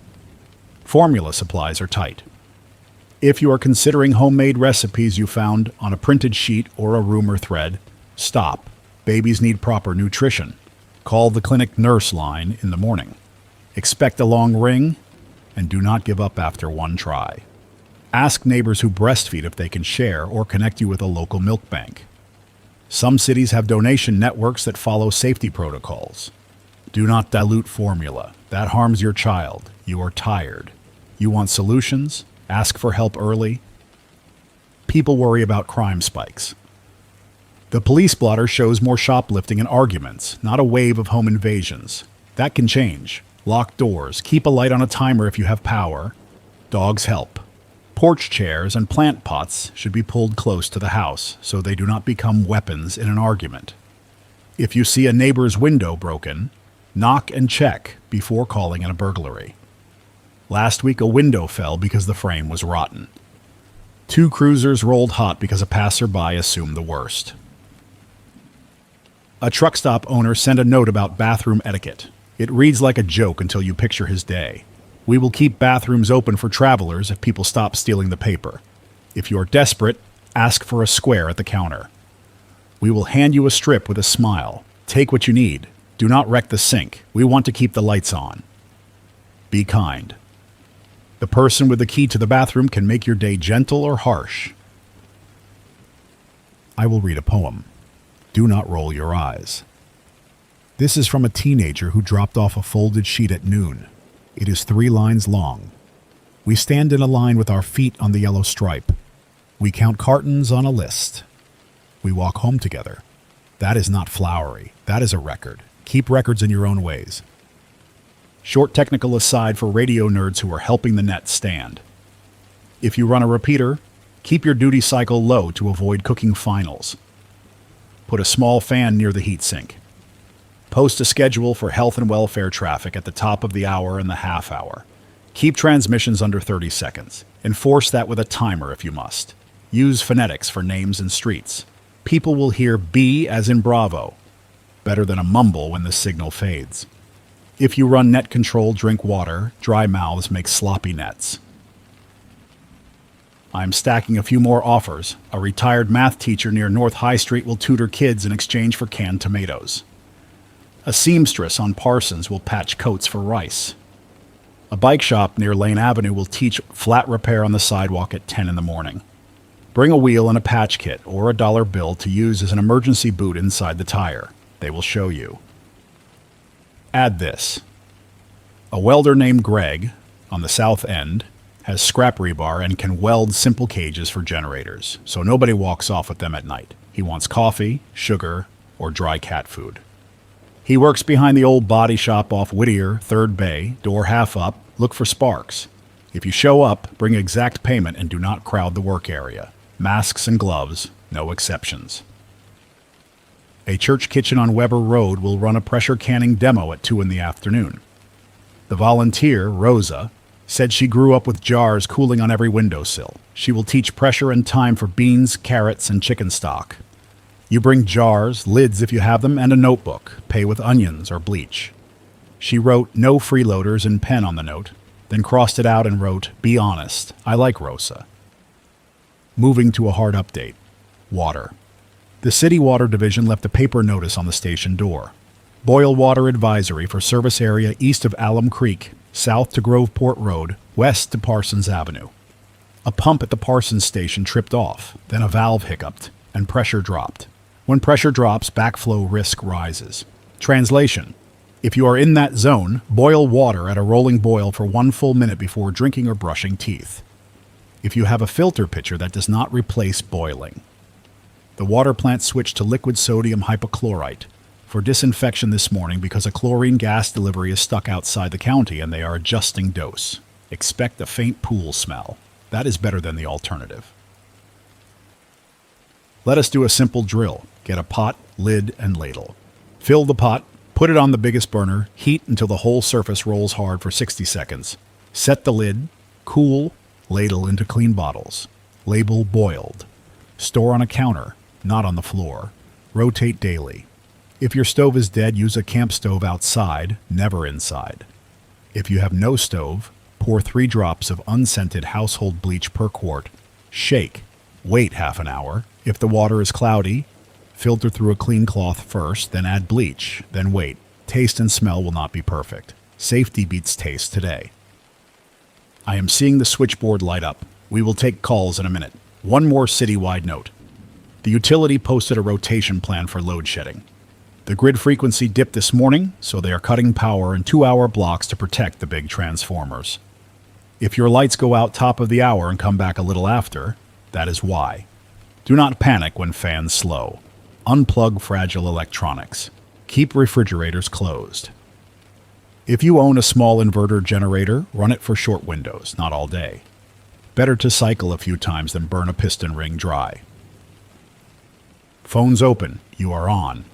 Formula supplies are tight. If you are considering homemade recipes you found on a printed sheet or a rumor thread, stop. Babies need proper nutrition. Call the clinic nurse line in the morning. Expect a long ring, and do not give up after one try. Ask neighbors who breastfeed if they can share or connect you with a local milk bank. Some cities have donation networks that follow safety protocols. Do not dilute formula. That harms your child. You are tired. You want solutions? Ask for help early. People worry about crime spikes. The police blotter shows more shoplifting and arguments, not a wave of home invasions. That can change. Lock doors. Keep a light on a timer if you have power. Dogs help. Porch chairs and plant pots should be pulled close to the house so they do not become weapons in an argument. If you see a neighbor's window broken, knock and check before calling it a burglary. Last week a window fell because the frame was rotten. 2 cruisers rolled hot because a passerby assumed the worst. A truck stop owner sent a note about bathroom etiquette. It reads like a joke until you picture his day. We will keep bathrooms open for travelers if people stop stealing the paper. If you are desperate, ask for a square at the counter. We will hand you a strip with a smile. Take what you need. Do not wreck the sink. We want to keep the lights on. Be kind. The person with the key to the bathroom can make your day gentle or harsh. I will read a poem. Do not roll your eyes. This is from a teenager who dropped off a folded sheet at noon. It is 3 lines long. We stand in a line with our feet on the yellow stripe. We count cartons on a list. We walk home together. That is not flowery. That is a record. Keep records in your own ways. Short technical aside for radio nerds who are helping the net stand. If you run a repeater, keep your duty cycle low to avoid cooking finals. Put a small fan near the heatsink. Post a schedule for health and welfare traffic at the top of the hour and the half hour. Keep transmissions under 30 seconds. Enforce that with a timer if you must. Use phonetics for names and streets. People will hear B as in Bravo. Better than a mumble when the signal fades. If you run net control, drink water. Dry mouths make sloppy nets. I'm stacking a few more offers. A retired math teacher near North High Street will tutor kids in exchange for canned tomatoes. A seamstress on Parsons will patch coats for rice. A bike shop near Lane Avenue will teach flat repair on the sidewalk at 10 in the morning. Bring a wheel and a patch kit or a dollar bill to use as an emergency boot inside the tire. They will show you. Add this. A welder named Greg, on the south end, has scrap rebar and can weld simple cages for generators, so nobody walks off with them at night. He wants coffee, sugar, or dry cat food. He works behind the old body shop off Whittier, 3rd Bay, door half up. Look for sparks. If you show up, bring exact payment and do not crowd the work area. Masks and gloves, no exceptions. A church kitchen on Weber Road will run a pressure canning demo at 2 in the afternoon. The volunteer, Rosa, said she grew up with jars cooling on every windowsill. She will teach pressure and time for beans, carrots, and chicken stock. You bring jars, lids if you have them, and a notebook. Pay with onions or bleach. She wrote no freeloaders in pen on the note, then crossed it out and wrote, be honest, I like Rosa. Moving to a hard update. Water. The City Water Division left a paper notice on the station door. Boil water advisory for service area east of Alum Creek, south to Groveport Road, west to Parsons Avenue. A pump at the Parsons station tripped off, then a valve hiccuped, and pressure dropped. When pressure drops, backflow risk rises. Translation: if you are in that zone, boil water at a rolling boil for 1 full minute before drinking or brushing teeth. If you have a filter pitcher that does not replace boiling. The water plant switched to liquid sodium hypochlorite for disinfection this morning because a chlorine gas delivery is stuck outside the county and they are adjusting dose. Expect a faint pool smell. That is better than the alternative. Let us do a simple drill. Get a pot, lid, and ladle. Fill the pot, put it on the biggest burner, heat until the whole surface rolls hard for 60 seconds. Set the lid, cool, ladle into clean bottles. Label boiled. Store on a counter, not on the floor. Rotate daily. If your stove is dead, use a camp stove outside, never inside. If you have no stove, pour 3 drops of unscented household bleach per quart. Shake. Wait half an hour. If the water is cloudy, filter through a clean cloth first, then add bleach, then wait. Taste and smell will not be perfect. Safety beats taste today. I am seeing the switchboard light up. We will take calls in a minute. One more citywide note. The utility posted a rotation plan for load shedding. The grid frequency dipped this morning, so they are cutting power in 2-hour blocks to protect the big transformers. If your lights go out top of the hour and come back a little after, that is why. Do not panic when fans slow. Unplug fragile electronics. Keep refrigerators closed. If you own a small inverter generator, run it for short windows, not all day. Better to cycle a few times than burn a piston ring dry. Phone's open. You are on.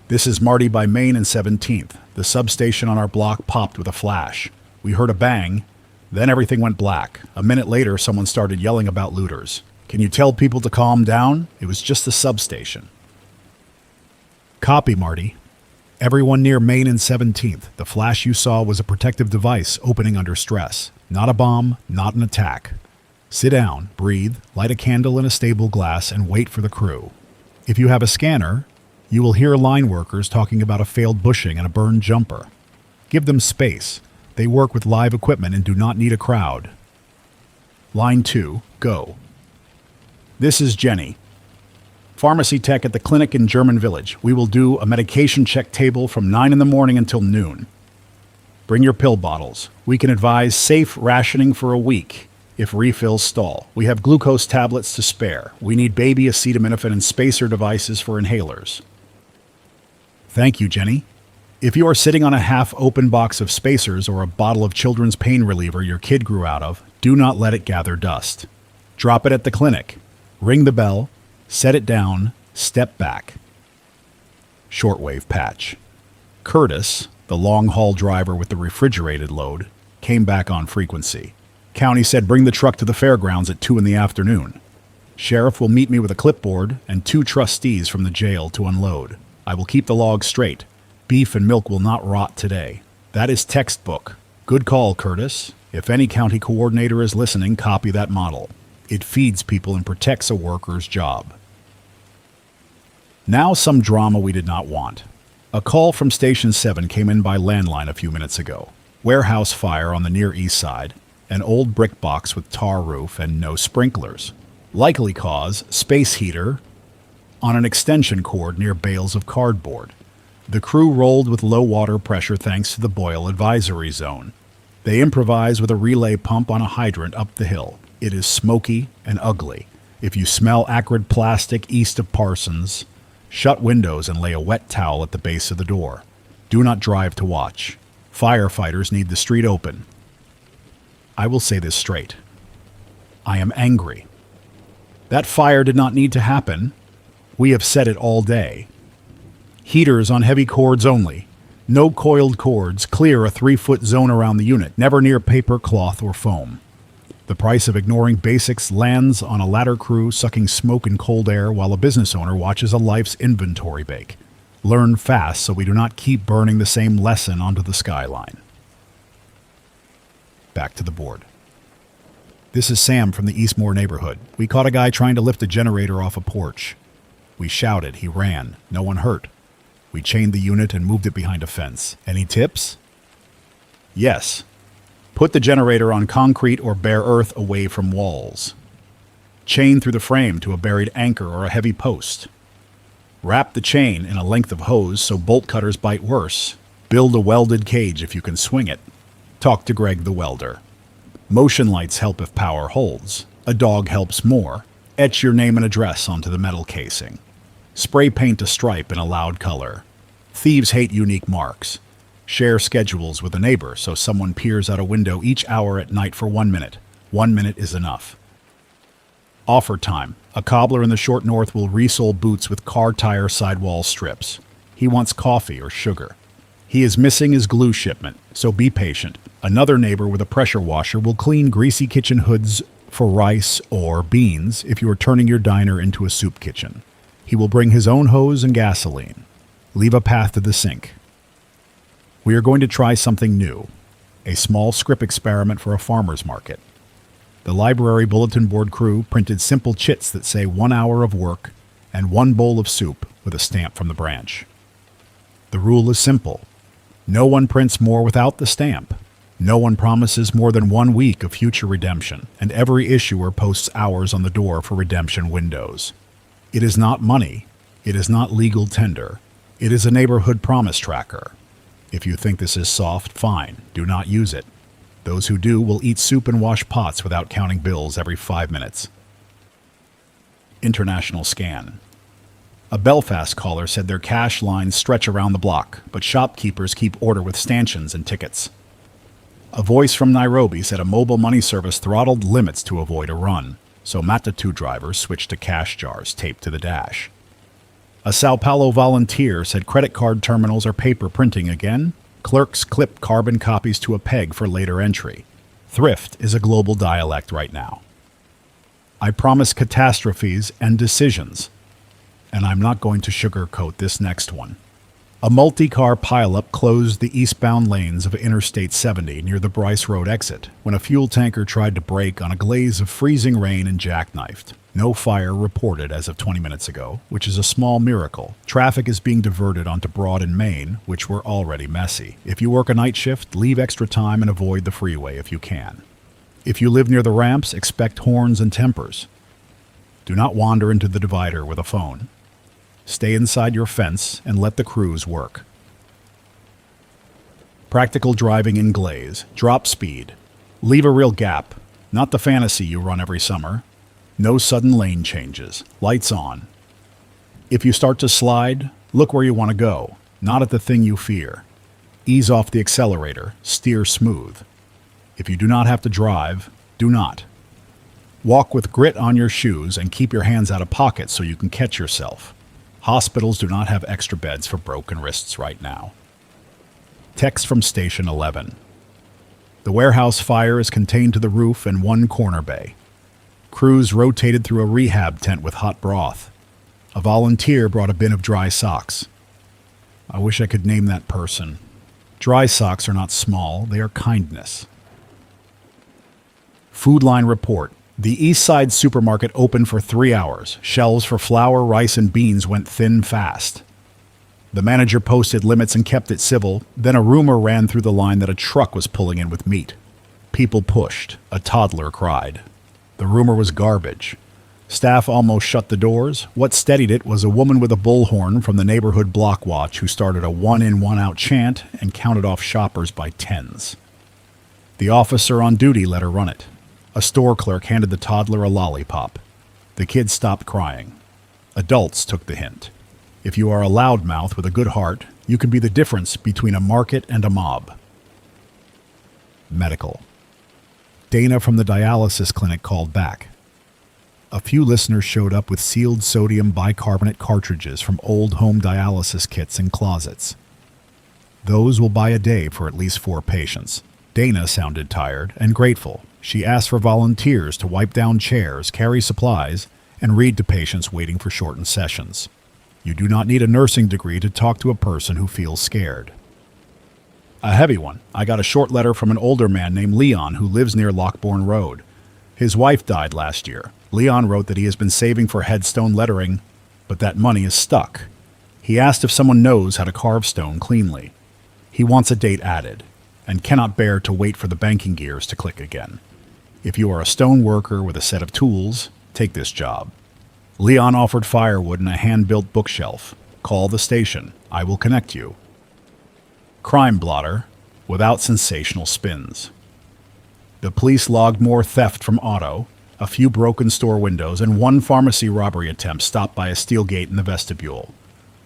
This is Marty by Main and 17th. The substation on our block popped with a flash. We heard a bang, then everything went black. A minute later, someone started yelling about looters. Can you tell people to calm down? It was just the substation. Copy, Marty. Everyone near Main and 17th. The flash you saw was a protective device opening under stress. Not a bomb, not an attack. Sit down, breathe, light a candle in a stable glass, and wait for the crew. If you have a scanner, you will hear line workers talking about a failed bushing and a burned jumper. Give them space. They work with live equipment and do not need a crowd. Line 2, go. This is Jenny. Pharmacy tech at the clinic in German Village. We will do a medication check table from 9 in the morning until noon. Bring your pill bottles. We can advise safe rationing for a week if refills stall. We have glucose tablets to spare. We need baby acetaminophen and spacer devices for inhalers. Thank you, Jenny. If you are sitting on a half-open box of spacers or a bottle of children's pain reliever your kid grew out of, do not let it gather dust. Drop it at the clinic. Ring the bell, set it down, step back. Shortwave patch. Curtis, the long-haul driver with the refrigerated load, came back on frequency. County said bring the truck to the fairgrounds at 2 in the afternoon. Sheriff will meet me with a clipboard and 2 trustees from the jail to unload. I will keep the logs straight. Beef and milk will not rot today. That is textbook. Good call, Curtis. If any county coordinator is listening, copy that model. It feeds people and protects a worker's job. Now some drama we did not want. A call from Station 7 came in by landline a few minutes ago. Warehouse fire on the Near East Side. An old brick box with tar roof and no sprinklers. Likely cause, space heater on an extension cord near bales of cardboard. The crew rolled with low water pressure thanks to the boil advisory zone. They improvise with a relay pump on a hydrant up the hill. It is smoky and ugly. If you smell acrid plastic east of Parsons, shut windows and lay a wet towel at the base of the door. Do not drive to watch. Firefighters need the street open. I will say this straight. I am angry. That fire did not need to happen. We have said it all day. Heaters on heavy cords only. No coiled cords. Clear a 3-foot zone around the unit. Never near paper, cloth, or foam. The price of ignoring basics lands on a ladder crew sucking smoke and cold air while a business owner watches a life's inventory bake. Learn fast so we do not keep burning the same lesson onto the skyline. Back to the board. This is Sam from the Eastmore neighborhood. We caught a guy trying to lift a generator off a porch. We shouted. He ran. No one hurt. We chained the unit and moved it behind a fence. Any tips? Yes. Put the generator on concrete or bare earth away from walls. Chain through the frame to a buried anchor or a heavy post. Wrap the chain in a length of hose so bolt cutters bite worse. Build a welded cage if you can swing it. Talk to Greg the welder. Motion lights help if power holds. A dog helps more. Etch your name and address onto the metal casing. Spray paint a stripe in a loud color. Thieves hate unique marks. Share schedules with a neighbor so someone peers out a window each hour at night for 1 minute. 1 minute is enough. Offer time. A cobbler in the short north will resole boots with car tire sidewall strips. He wants coffee or sugar. He is missing his glue shipment, so be patient. Another neighbor with a pressure washer will clean greasy kitchen hoods for rice or beans if you are turning your diner into a soup kitchen. He will bring his own hose and gasoline. Leave a path to the sink. We are going to try something new, a small script experiment for a farmer's market. The library bulletin board crew printed simple chits that say 1 hour of work and 1 bowl of soup with a stamp from the branch. The rule is simple. No one prints more without the stamp. No one promises more than 1 week of future redemption, and every issuer posts hours on the door for redemption windows. It is not money. It is not legal tender. It is a neighborhood promise tracker. If you think this is soft, fine. Do not use it. Those who do will eat soup and wash pots without counting bills every 5 minutes. International scan. A Belfast caller said their cash lines stretch around the block, but shopkeepers keep order with stanchions and tickets. A voice from Nairobi said a mobile money service throttled limits to avoid a run, so Matatu drivers switched to cash jars taped to the dash. A Sao Paulo volunteer said credit card terminals are paper printing again. Clerks clip carbon copies to a peg for later entry. Thrift is a global dialect right now. I promise catastrophes and decisions, and I'm not going to sugarcoat this next one. A multi-car pileup closed the eastbound lanes of Interstate 70 near the Bryce Road exit when a fuel tanker tried to brake on a glaze of freezing rain and jackknifed. No fire reported as of 20 minutes ago, which is a small miracle. Traffic is being diverted onto Broad and Main, which were already messy. If you work a night shift, leave extra time and avoid the freeway if you can. If you live near the ramps, expect horns and tempers. Do not wander into the divider with a phone. Stay inside your fence and let the crews work. Practical driving in glaze. Drop speed. Leave a real gap. Not the fantasy you run every summer. No sudden lane changes. Lights on. If you start to slide, look where you want to go, not at the thing you fear. Ease off the accelerator. Steer smooth. If you do not have to drive, do not. Walk with grit on your shoes and keep your hands out of pockets so you can catch yourself. Hospitals do not have extra beds for broken wrists right now. Text from Station 11. The warehouse fire is contained to the roof and one corner bay. Crews rotated through a rehab tent with hot broth. A volunteer brought a bin of dry socks. I wish I could name that person. Dry socks are not small, they are kindness. Food line report. The East Side supermarket opened for 3 hours. Shelves for flour, rice, and beans went thin fast. The manager posted limits and kept it civil. Then a rumor ran through the line that a truck was pulling in with meat. People pushed. A toddler cried. The rumor was garbage. Staff almost shut the doors. What steadied it was a woman with a bullhorn from the neighborhood block watch who started a one-in, one-out chant and counted off shoppers by tens. The officer on duty let her run it. A store clerk handed the toddler a lollipop. The kid stopped crying. Adults took the hint. If you are a loudmouth with a good heart, you can be the difference between a market and a mob. Medical. Dana from the dialysis clinic called back. A few listeners showed up with sealed sodium bicarbonate cartridges from old home dialysis kits in closets. Those will buy a day for at least 4 patients. Dana sounded tired and grateful. She asked for volunteers to wipe down chairs, carry supplies, and read to patients waiting for shortened sessions. You do not need a nursing degree to talk to a person who feels scared. A heavy one. I got a short letter from an older man named Leon who lives near Lockbourne Road. His wife died last year. Leon wrote that he has been saving for headstone lettering, but that money is stuck. He asked if someone knows how to carve stone cleanly. He wants a date added, and cannot bear to wait for the banking gears to click again. If you are a stone worker with a set of tools, take this job. Leon offered firewood and a hand-built bookshelf. Call the station. I will connect you. Crime blotter, without sensational spins. The police logged more theft from auto, a few broken store windows, and one pharmacy robbery attempt stopped by a steel gate in the vestibule.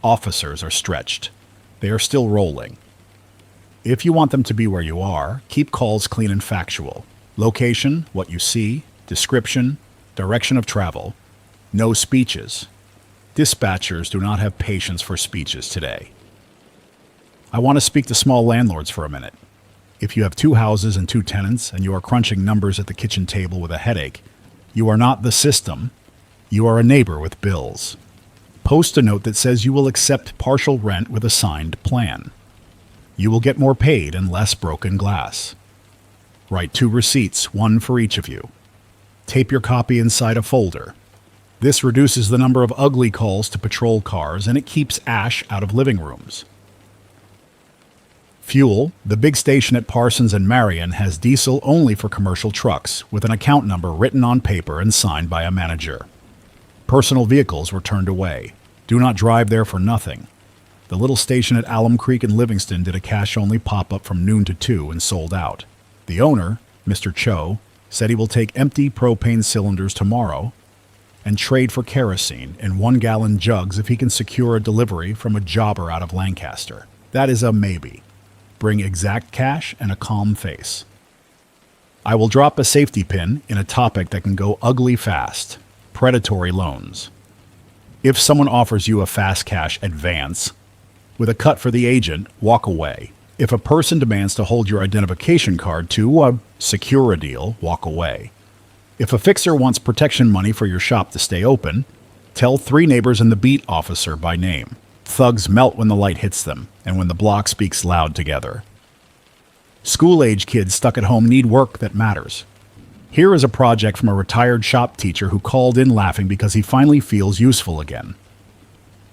Officers are stretched. They are still rolling. If you want them to be where you are, keep calls clean and factual. Location, what you see, description, direction of travel. No speeches. Dispatchers do not have patience for speeches today. I want to speak to small landlords for a minute. If you have 2 houses and 2 tenants and you are crunching numbers at the kitchen table with a headache, you are not the system. You are a neighbor with bills. Post a note that says you will accept partial rent with a signed plan. You will get more paid and less broken glass. Write 2 receipts, 1 for each of you. Tape your copy inside a folder. This reduces the number of ugly calls to patrol cars and it keeps ash out of living rooms. Fuel. The big station at Parsons and Marion has diesel only for commercial trucks, with an account number written on paper and signed by a manager. Personal vehicles were turned away. Do not drive there for nothing. The little station at Alum Creek in Livingston did a cash-only pop-up from noon to 2 and sold out. The owner, Mr. Cho, said he will take empty propane cylinders tomorrow and trade for kerosene in 1-gallon jugs if he can secure a delivery from a jobber out of Lancaster. That is a maybe. Bring exact cash and a calm face. I will drop a safety pin in a topic that can go ugly fast: predatory loans. If someone offers you a fast cash advance with a cut for the agent, walk away. If a person demands to hold your identification card to secure a deal, walk away. If a fixer wants protection money for your shop to stay open, tell 3 neighbors and the beat officer by name. Thugs melt when the light hits them and when the block speaks loud together. School-age kids stuck at home need work that matters. Here is a project from a retired shop teacher who called in laughing because he finally feels useful again.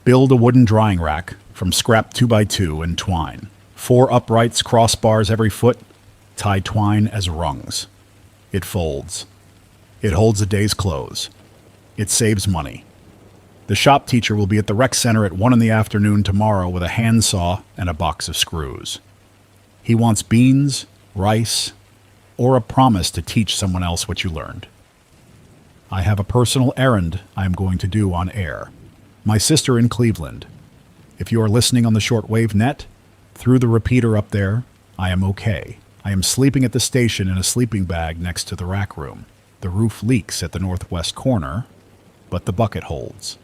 Build a wooden drying rack from scrap 2x2 and twine. 4 uprights, crossbars every foot, tie twine as rungs. It folds. It holds a day's clothes. It saves money. The shop teacher will be at the rec center at 1 in the afternoon tomorrow with a handsaw and a box of screws. He wants beans, rice, or a promise to teach someone else what you learned. I have a personal errand I am going to do on air. My sister in Cleveland. If you are listening on the shortwave net, through the repeater up there, I am okay. I am sleeping at the station in a sleeping bag next to the rack room. The roof leaks at the northwest corner, but the bucket holds.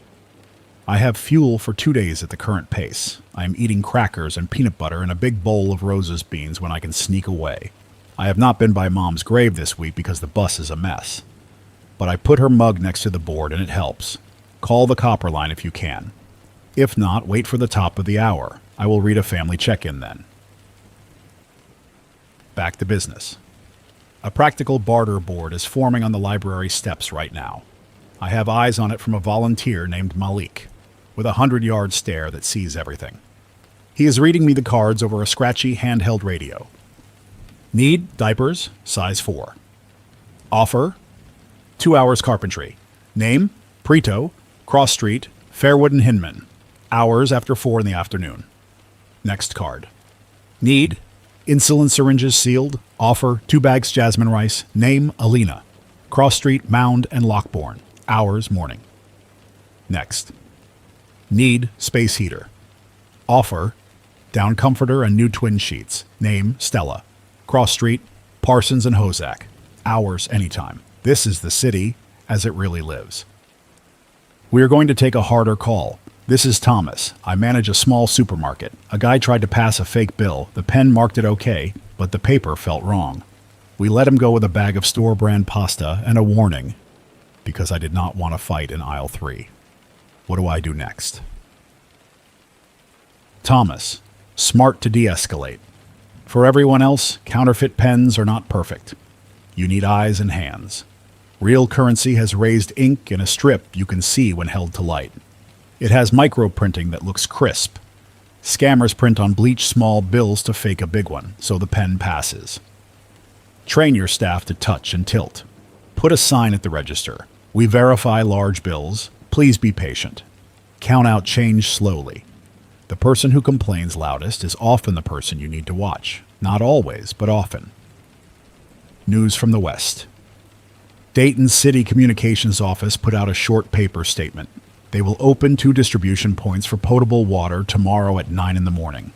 I have fuel for 2 days at the current pace. I am eating crackers and peanut butter in a big bowl of Rose's beans when I can sneak away. I have not been by Mom's grave this week because the bus is a mess. But I put her mug next to the board and it helps. Call the copper line if you can. If not, wait for the top of the hour. I will read a family check-in then. Back to business. A practical barter board is forming on the library steps right now. I have eyes on it from a volunteer named Malik, with a 100-yard stare that sees everything. He is reading me the cards over a scratchy handheld radio. Need diapers, size 4. Offer, 2 hours carpentry. Name, Preto, Cross Street, Fairwood and Hinman. Hours after 4 in the afternoon. Next card. Need, insulin syringes sealed. Offer, 2 bags jasmine rice. Name, Alina. Cross Street, Mound and Lockbourne. Hours morning. Next. Need, space heater. Offer, down comforter and new twin sheets. Name, Stella. Cross Street, Parsons and Hozak. Hours anytime. This is the city as it really lives. We are going to take a harder call. This is Thomas. I manage a small supermarket. A guy tried to pass a fake bill. The pen marked it okay, but the paper felt wrong. We let him go with a bag of store-brand pasta and a warning, because I did not want to fight in aisle 3. What do I do next? Thomas. Smart to de-escalate. For everyone else, counterfeit pens are not perfect. You need eyes and hands. Real currency has raised ink in a strip you can see when held to light. It has microprinting that looks crisp. Scammers print on bleach small bills to fake a big one, so the pen passes. Train your staff to touch and tilt. Put a sign at the register. We verify large bills. Please be patient. Count out change slowly. The person who complains loudest is often the person you need to watch. Not always, but often. News from the West. Dayton City Communications Office put out a short paper statement. They will open 2 distribution points for potable water tomorrow at 9 in the morning.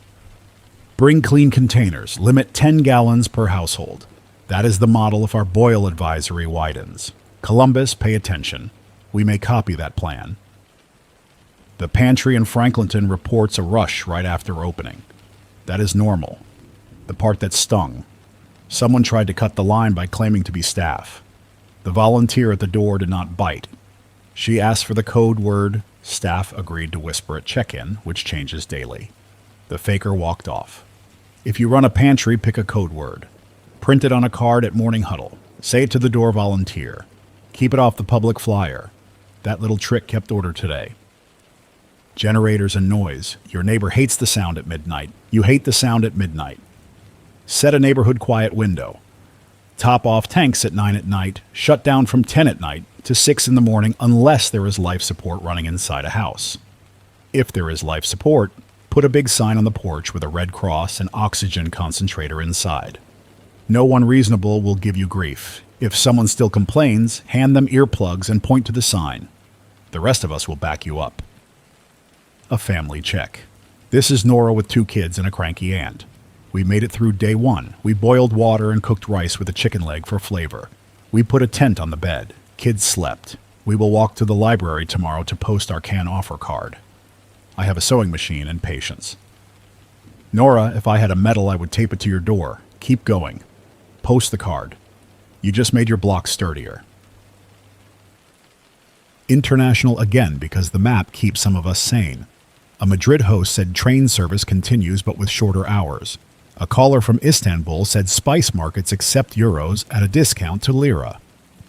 Bring clean containers. Limit 10 gallons per household. That is the model if our boil advisory widens. Columbus, pay attention. We may copy that plan. The pantry in Franklinton reports a rush right after opening. That is normal. The part that stung. Someone tried to cut the line by claiming to be staff. The volunteer at the door did not bite. She asked for the code word. Staff agreed to whisper at check-in, which changes daily. The faker walked off. If you run a pantry, pick a code word. Print it on a card at morning huddle. Say it to the door volunteer. Keep it off the public flyer. That little trick kept order today. Generators and noise. Your neighbor hates the sound at midnight. You hate the sound at midnight. Set a neighborhood quiet window. Top off tanks at 9 at night. Shut down from 10 at night to 6 in the morning unless there is life support running inside a house. If there is life support, put a big sign on the porch with a red cross and oxygen concentrator inside. No one reasonable will give you grief. If someone still complains, hand them earplugs and point to the sign. The rest of us will back you up. A family check. This is Nora with 2 kids and a cranky aunt. We made it through day 1. We boiled water and cooked rice with a chicken leg for flavor. We put a tent on the bed. Kids slept. We will walk to the library tomorrow to post our can offer card. I have a sewing machine and patience. Nora, if I had a medal, I would tape it to your door. Keep going. Post the card. You just made your block sturdier. International again because the map keeps some of us sane. A Madrid host said train service continues but with shorter hours. A caller from Istanbul said spice markets accept euros at a discount to lira,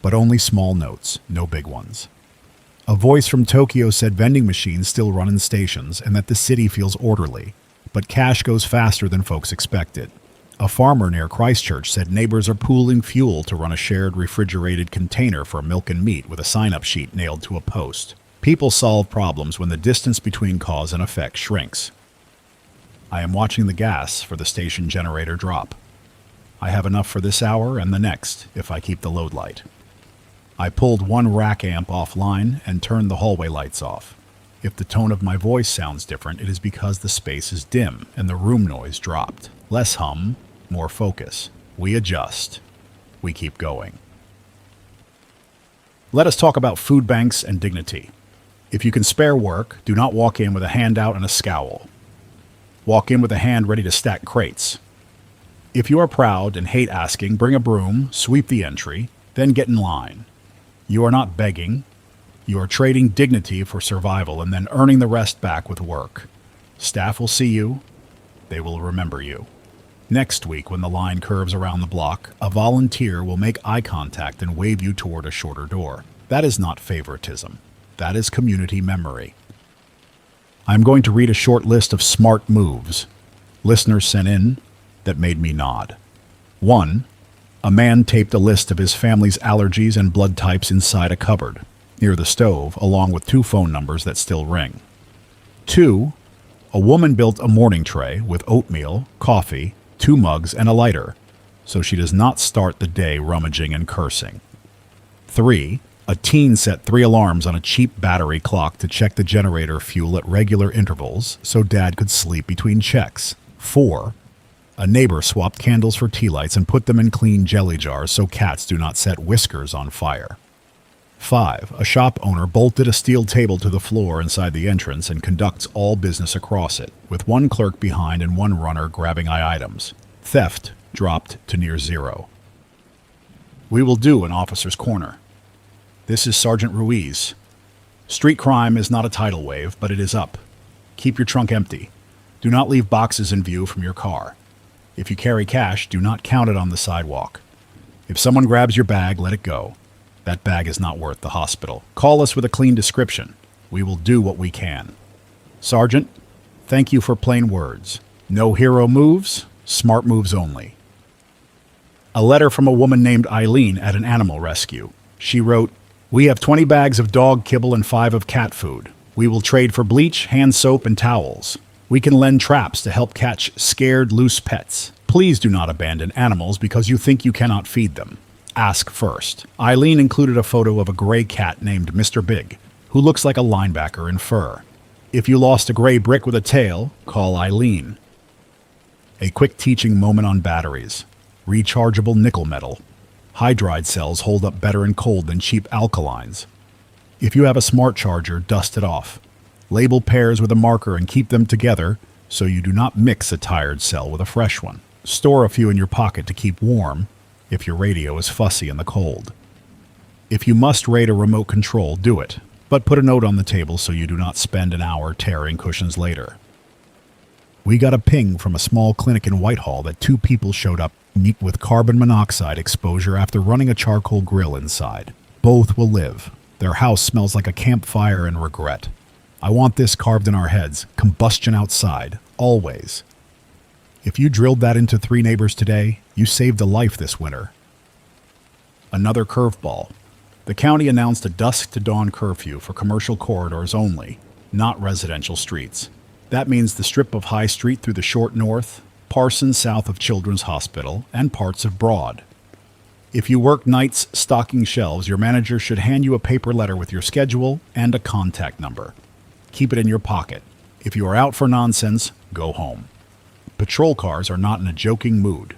but only small notes, no big ones. A voice from Tokyo said vending machines still run in stations and that the city feels orderly, but cash goes faster than folks expected. A farmer near Christchurch said neighbors are pooling fuel to run a shared refrigerated container for milk and meat with a sign-up sheet nailed to a post. People solve problems when the distance between cause and effect shrinks. I am watching the gas for the station generator drop. I have enough for this hour and the next if I keep the load light. I pulled one rack amp offline and turned the hallway lights off. If the tone of my voice sounds different, it is because the space is dim and the room noise dropped. Less hum, more focus. We adjust. We keep going. Let us talk about food banks and dignity. If you can spare work, do not walk in with a handout and a scowl. Walk in with a hand ready to stack crates. If you are proud and hate asking, bring a broom, sweep the entry, then get in line. You are not begging. You are trading dignity for survival and then earning the rest back with work. Staff will see you. They will remember you. Next week, when the line curves around the block, a volunteer will make eye contact and wave you toward a shorter door. That is not favoritism. That is community memory. I'm going to read a short list of smart moves listeners sent in that made me nod. 1. A man taped a list of his family's allergies and blood types inside a cupboard near the stove, along with 2 phone numbers that still ring. 2. A woman built a morning tray with oatmeal, coffee, 2 mugs, and a lighter, so she does not start the day rummaging and cursing. 3. A teen set 3 alarms on a cheap battery clock to check the generator fuel at regular intervals so dad could sleep between checks. 4. A neighbor swapped candles for tea lights and put them in clean jelly jars so cats do not set whiskers on fire. 5. A shop owner bolted a steel table to the floor inside the entrance and conducts all business across it, with 1 clerk behind and 1 runner grabbing items. Theft dropped to near 0. We will do an officer's corner. This is Sergeant Ruiz. Street crime is not a tidal wave, but it is up. Keep your trunk empty. Do not leave boxes in view from your car. If you carry cash, do not count it on the sidewalk. If someone grabs your bag, let it go. That bag is not worth the hospital. Call us with a clean description. We will do what we can. Sergeant, thank you for plain words. No hero moves, smart moves only. A letter from a woman named Eileen at an animal rescue. She wrote, "We have 20 bags of dog kibble and 5 of cat food. We will trade for bleach, hand soap, and towels. We can lend traps to help catch scared, loose pets. Please do not abandon animals because you think you cannot feed them. Ask first." Eileen included a photo of a gray cat named Mr. Big, who looks like a linebacker in fur. If you lost a gray brick with a tail, call Eileen. A quick teaching moment on batteries. Rechargeable nickel metal. Hydride cells hold up better in cold than cheap alkalines. If you have a smart charger, dust it off. Label pairs with a marker and keep them together so you do not mix a tired cell with a fresh one. Store a few in your pocket to keep warm if your radio is fussy in the cold. If you must raid a remote control, do it, but put a note on the table so you do not spend an hour tearing cushions later. We got a ping from a small clinic in Whitehall that 2 people showed up with carbon monoxide exposure after running a charcoal grill inside. Both will live. Their house smells like a campfire and regret. I want this carved in our heads. Combustion outside. Always. If you drilled that into 3 neighbors today, you saved a life this winter. Another curveball. The county announced a dusk to dawn curfew for commercial corridors only, not residential streets. That means the strip of High Street through the short north, Parsons south of Children's Hospital, and parts of Broad. If you work nights stocking shelves, your manager should hand you a paper letter with your schedule and a contact number. Keep it in your pocket. If you are out for nonsense, go home. Patrol cars are not in a joking mood.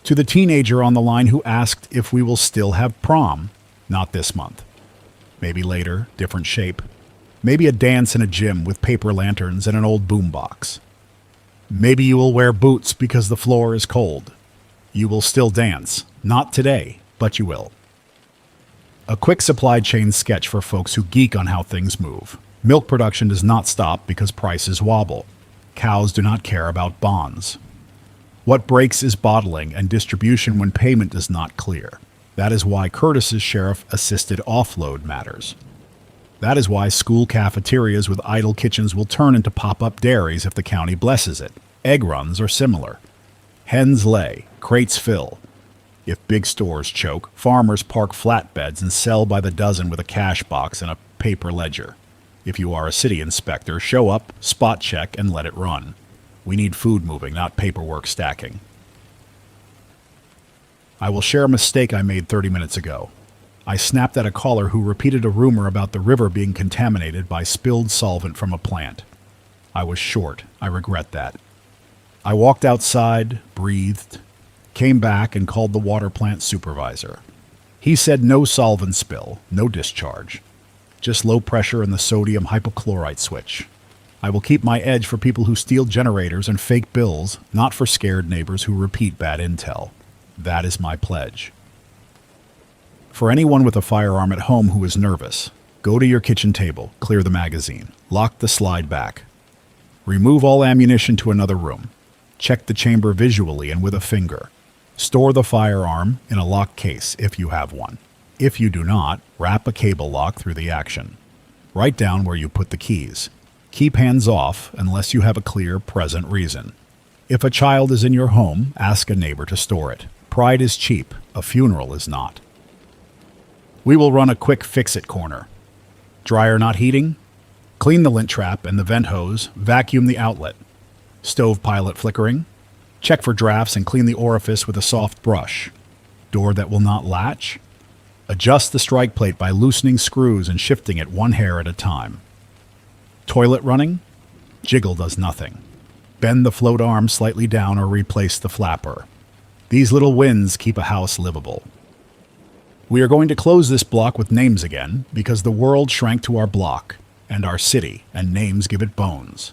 To the teenager on the line who asked if we will still have prom, not this month. Maybe later, different shape. Maybe a dance in a gym with paper lanterns and an old boombox. Maybe you will wear boots because the floor is cold. You will still dance. Not today, but you will. A quick supply chain sketch for folks who geek on how things move. Milk production does not stop because prices wobble. Cows do not care about bonds. What breaks is bottling and distribution when payment does not clear. That is why Curtis's sheriff-assisted offload matters. That is why school cafeterias with idle kitchens will turn into pop-up dairies if the county blesses it. Egg runs are similar. Hens lay, crates fill. If big stores choke, farmers park flatbeds and sell by the dozen with a cash box and a paper ledger. If you are a city inspector, show up, spot check, and let it run. We need food moving, not paperwork stacking. I will share a mistake I made 30 minutes ago. I snapped at a caller who repeated a rumor about the river being contaminated by spilled solvent from a plant. I was short. I regret that. I walked outside, breathed, came back and called the water plant supervisor. He said no solvent spill, no discharge. Just low pressure in the sodium hypochlorite switch. I will keep my edge for people who steal generators and fake bills, not for scared neighbors who repeat bad intel. That is my pledge. For anyone with a firearm at home who is nervous, go to your kitchen table, clear the magazine, lock the slide back. Remove all ammunition to another room. Check the chamber visually and with a finger. Store the firearm in a locked case if you have one. If you do not, wrap a cable lock through the action. Write down where you put the keys. Keep hands off unless you have a clear, present reason. If a child is in your home, ask a neighbor to store it. Pride is cheap. A funeral is not. We will run a quick fix-it corner. Dryer not heating? Clean the lint trap and the vent hose. Vacuum the outlet. Stove pilot flickering? Check for drafts and clean the orifice with a soft brush. Door that will not latch? Adjust the strike plate by loosening screws and shifting it one hair at a time. Toilet running? Jiggle does nothing. Bend the float arm slightly down or replace the flapper. These little wins keep a house livable. We are going to close this block with names again because the world shrank to our block and our city, and names give it bones.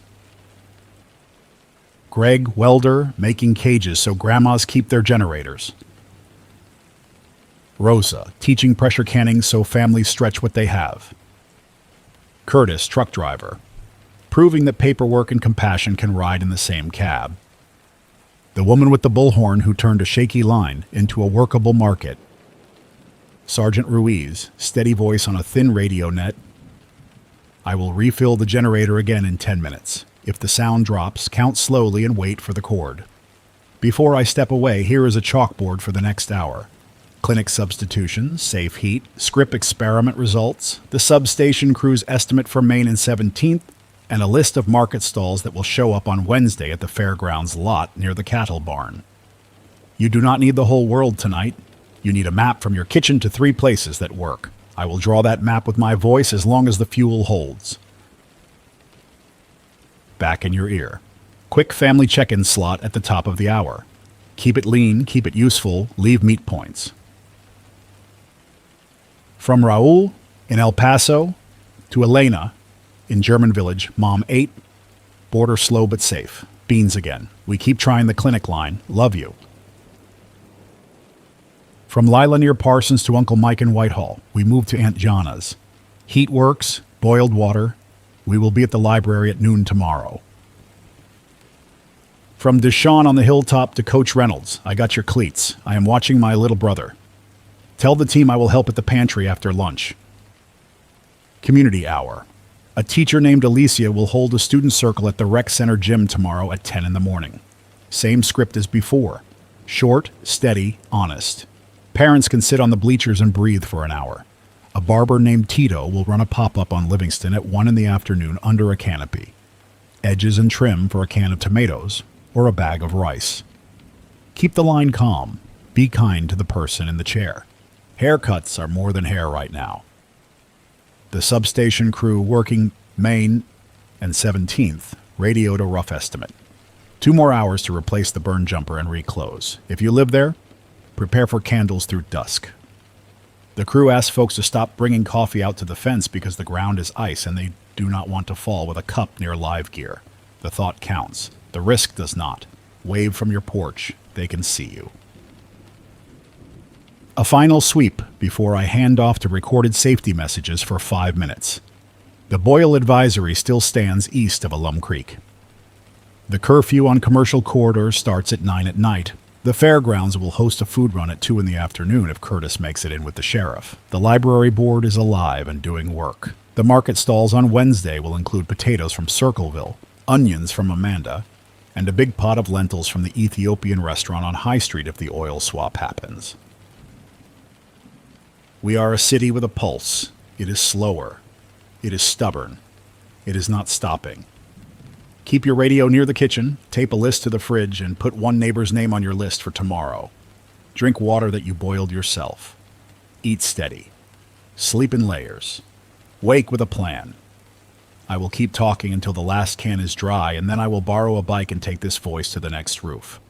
Greg, welder, making cages so grandmas keep their generators. Rosa, teaching pressure canning so families stretch what they have. Curtis, truck driver, proving that paperwork and compassion can ride in the same cab. The woman with the bullhorn who turned a shaky line into a workable market. Sergeant Ruiz, steady voice on a thin radio net. I will refill the generator again in 10 minutes. If the sound drops, count slowly and wait for the chord. Before I step away, here is a chalkboard for the next hour. Clinic substitutions, safe heat, script experiment results, the substation crew's estimate for Main and 17th, and a list of market stalls that will show up on Wednesday at the fairgrounds lot near the cattle barn. You do not need the whole world tonight. You need a map from your kitchen to 3 places that work. I will draw that map with my voice as long as the fuel holds. Back in your ear. Quick family check-in slot at the top of the hour. Keep it lean, keep it useful, leave meat points. From Raul in El Paso to Elena in German Village, Mom 8, border slow but safe. Beans again. We keep trying the clinic line. Love you. From Lila near Parsons to Uncle Mike in Whitehall, we move to Aunt Jana's. Heat works, boiled water. We will be at the library at noon tomorrow. From Deshaun on the hilltop to Coach Reynolds, I got your cleats. I am watching my little brother. Tell the team I will help at the pantry after lunch. Community hour. A teacher named Alicia will hold a student circle at the rec center gym tomorrow at 10 in the morning. Same script as before. Short, steady, honest. Parents can sit on the bleachers and breathe for an hour. A barber named Tito will run a pop-up on Livingston at 1 in the afternoon under a canopy. Edges and trim for a can of tomatoes or a bag of rice. Keep the line calm. Be kind to the person in the chair. Haircuts are more than hair right now. The substation crew working Main and 17th radioed a rough estimate. 2 more hours to replace the burn jumper and reclose. If you live there, prepare for candles through dusk. The crew asks folks to stop bringing coffee out to the fence because the ground is ice and they do not want to fall with a cup near live gear. The thought counts. The risk does not. Wave from your porch. They can see you. A final sweep before I hand off to recorded safety messages for 5 minutes. The boil advisory still stands east of Alum Creek. The curfew on commercial corridors starts at 9 at night. The fairgrounds will host a food run at 2 in the afternoon if Curtis makes it in with the sheriff. The library board is alive and doing work. The market stalls on Wednesday will include potatoes from Circleville, onions from Amanda, and a big pot of lentils from the Ethiopian restaurant on High Street if the oil swap happens. We are a city with a pulse. It is slower. It is stubborn. It is not stopping. Keep your radio near the kitchen, tape a list to the fridge, and put one neighbor's name on your list for tomorrow. Drink water that you boiled yourself. Eat steady. Sleep in layers. Wake with a plan. I will keep talking until the last can is dry, and then I will borrow a bike and take this voice to the next roof.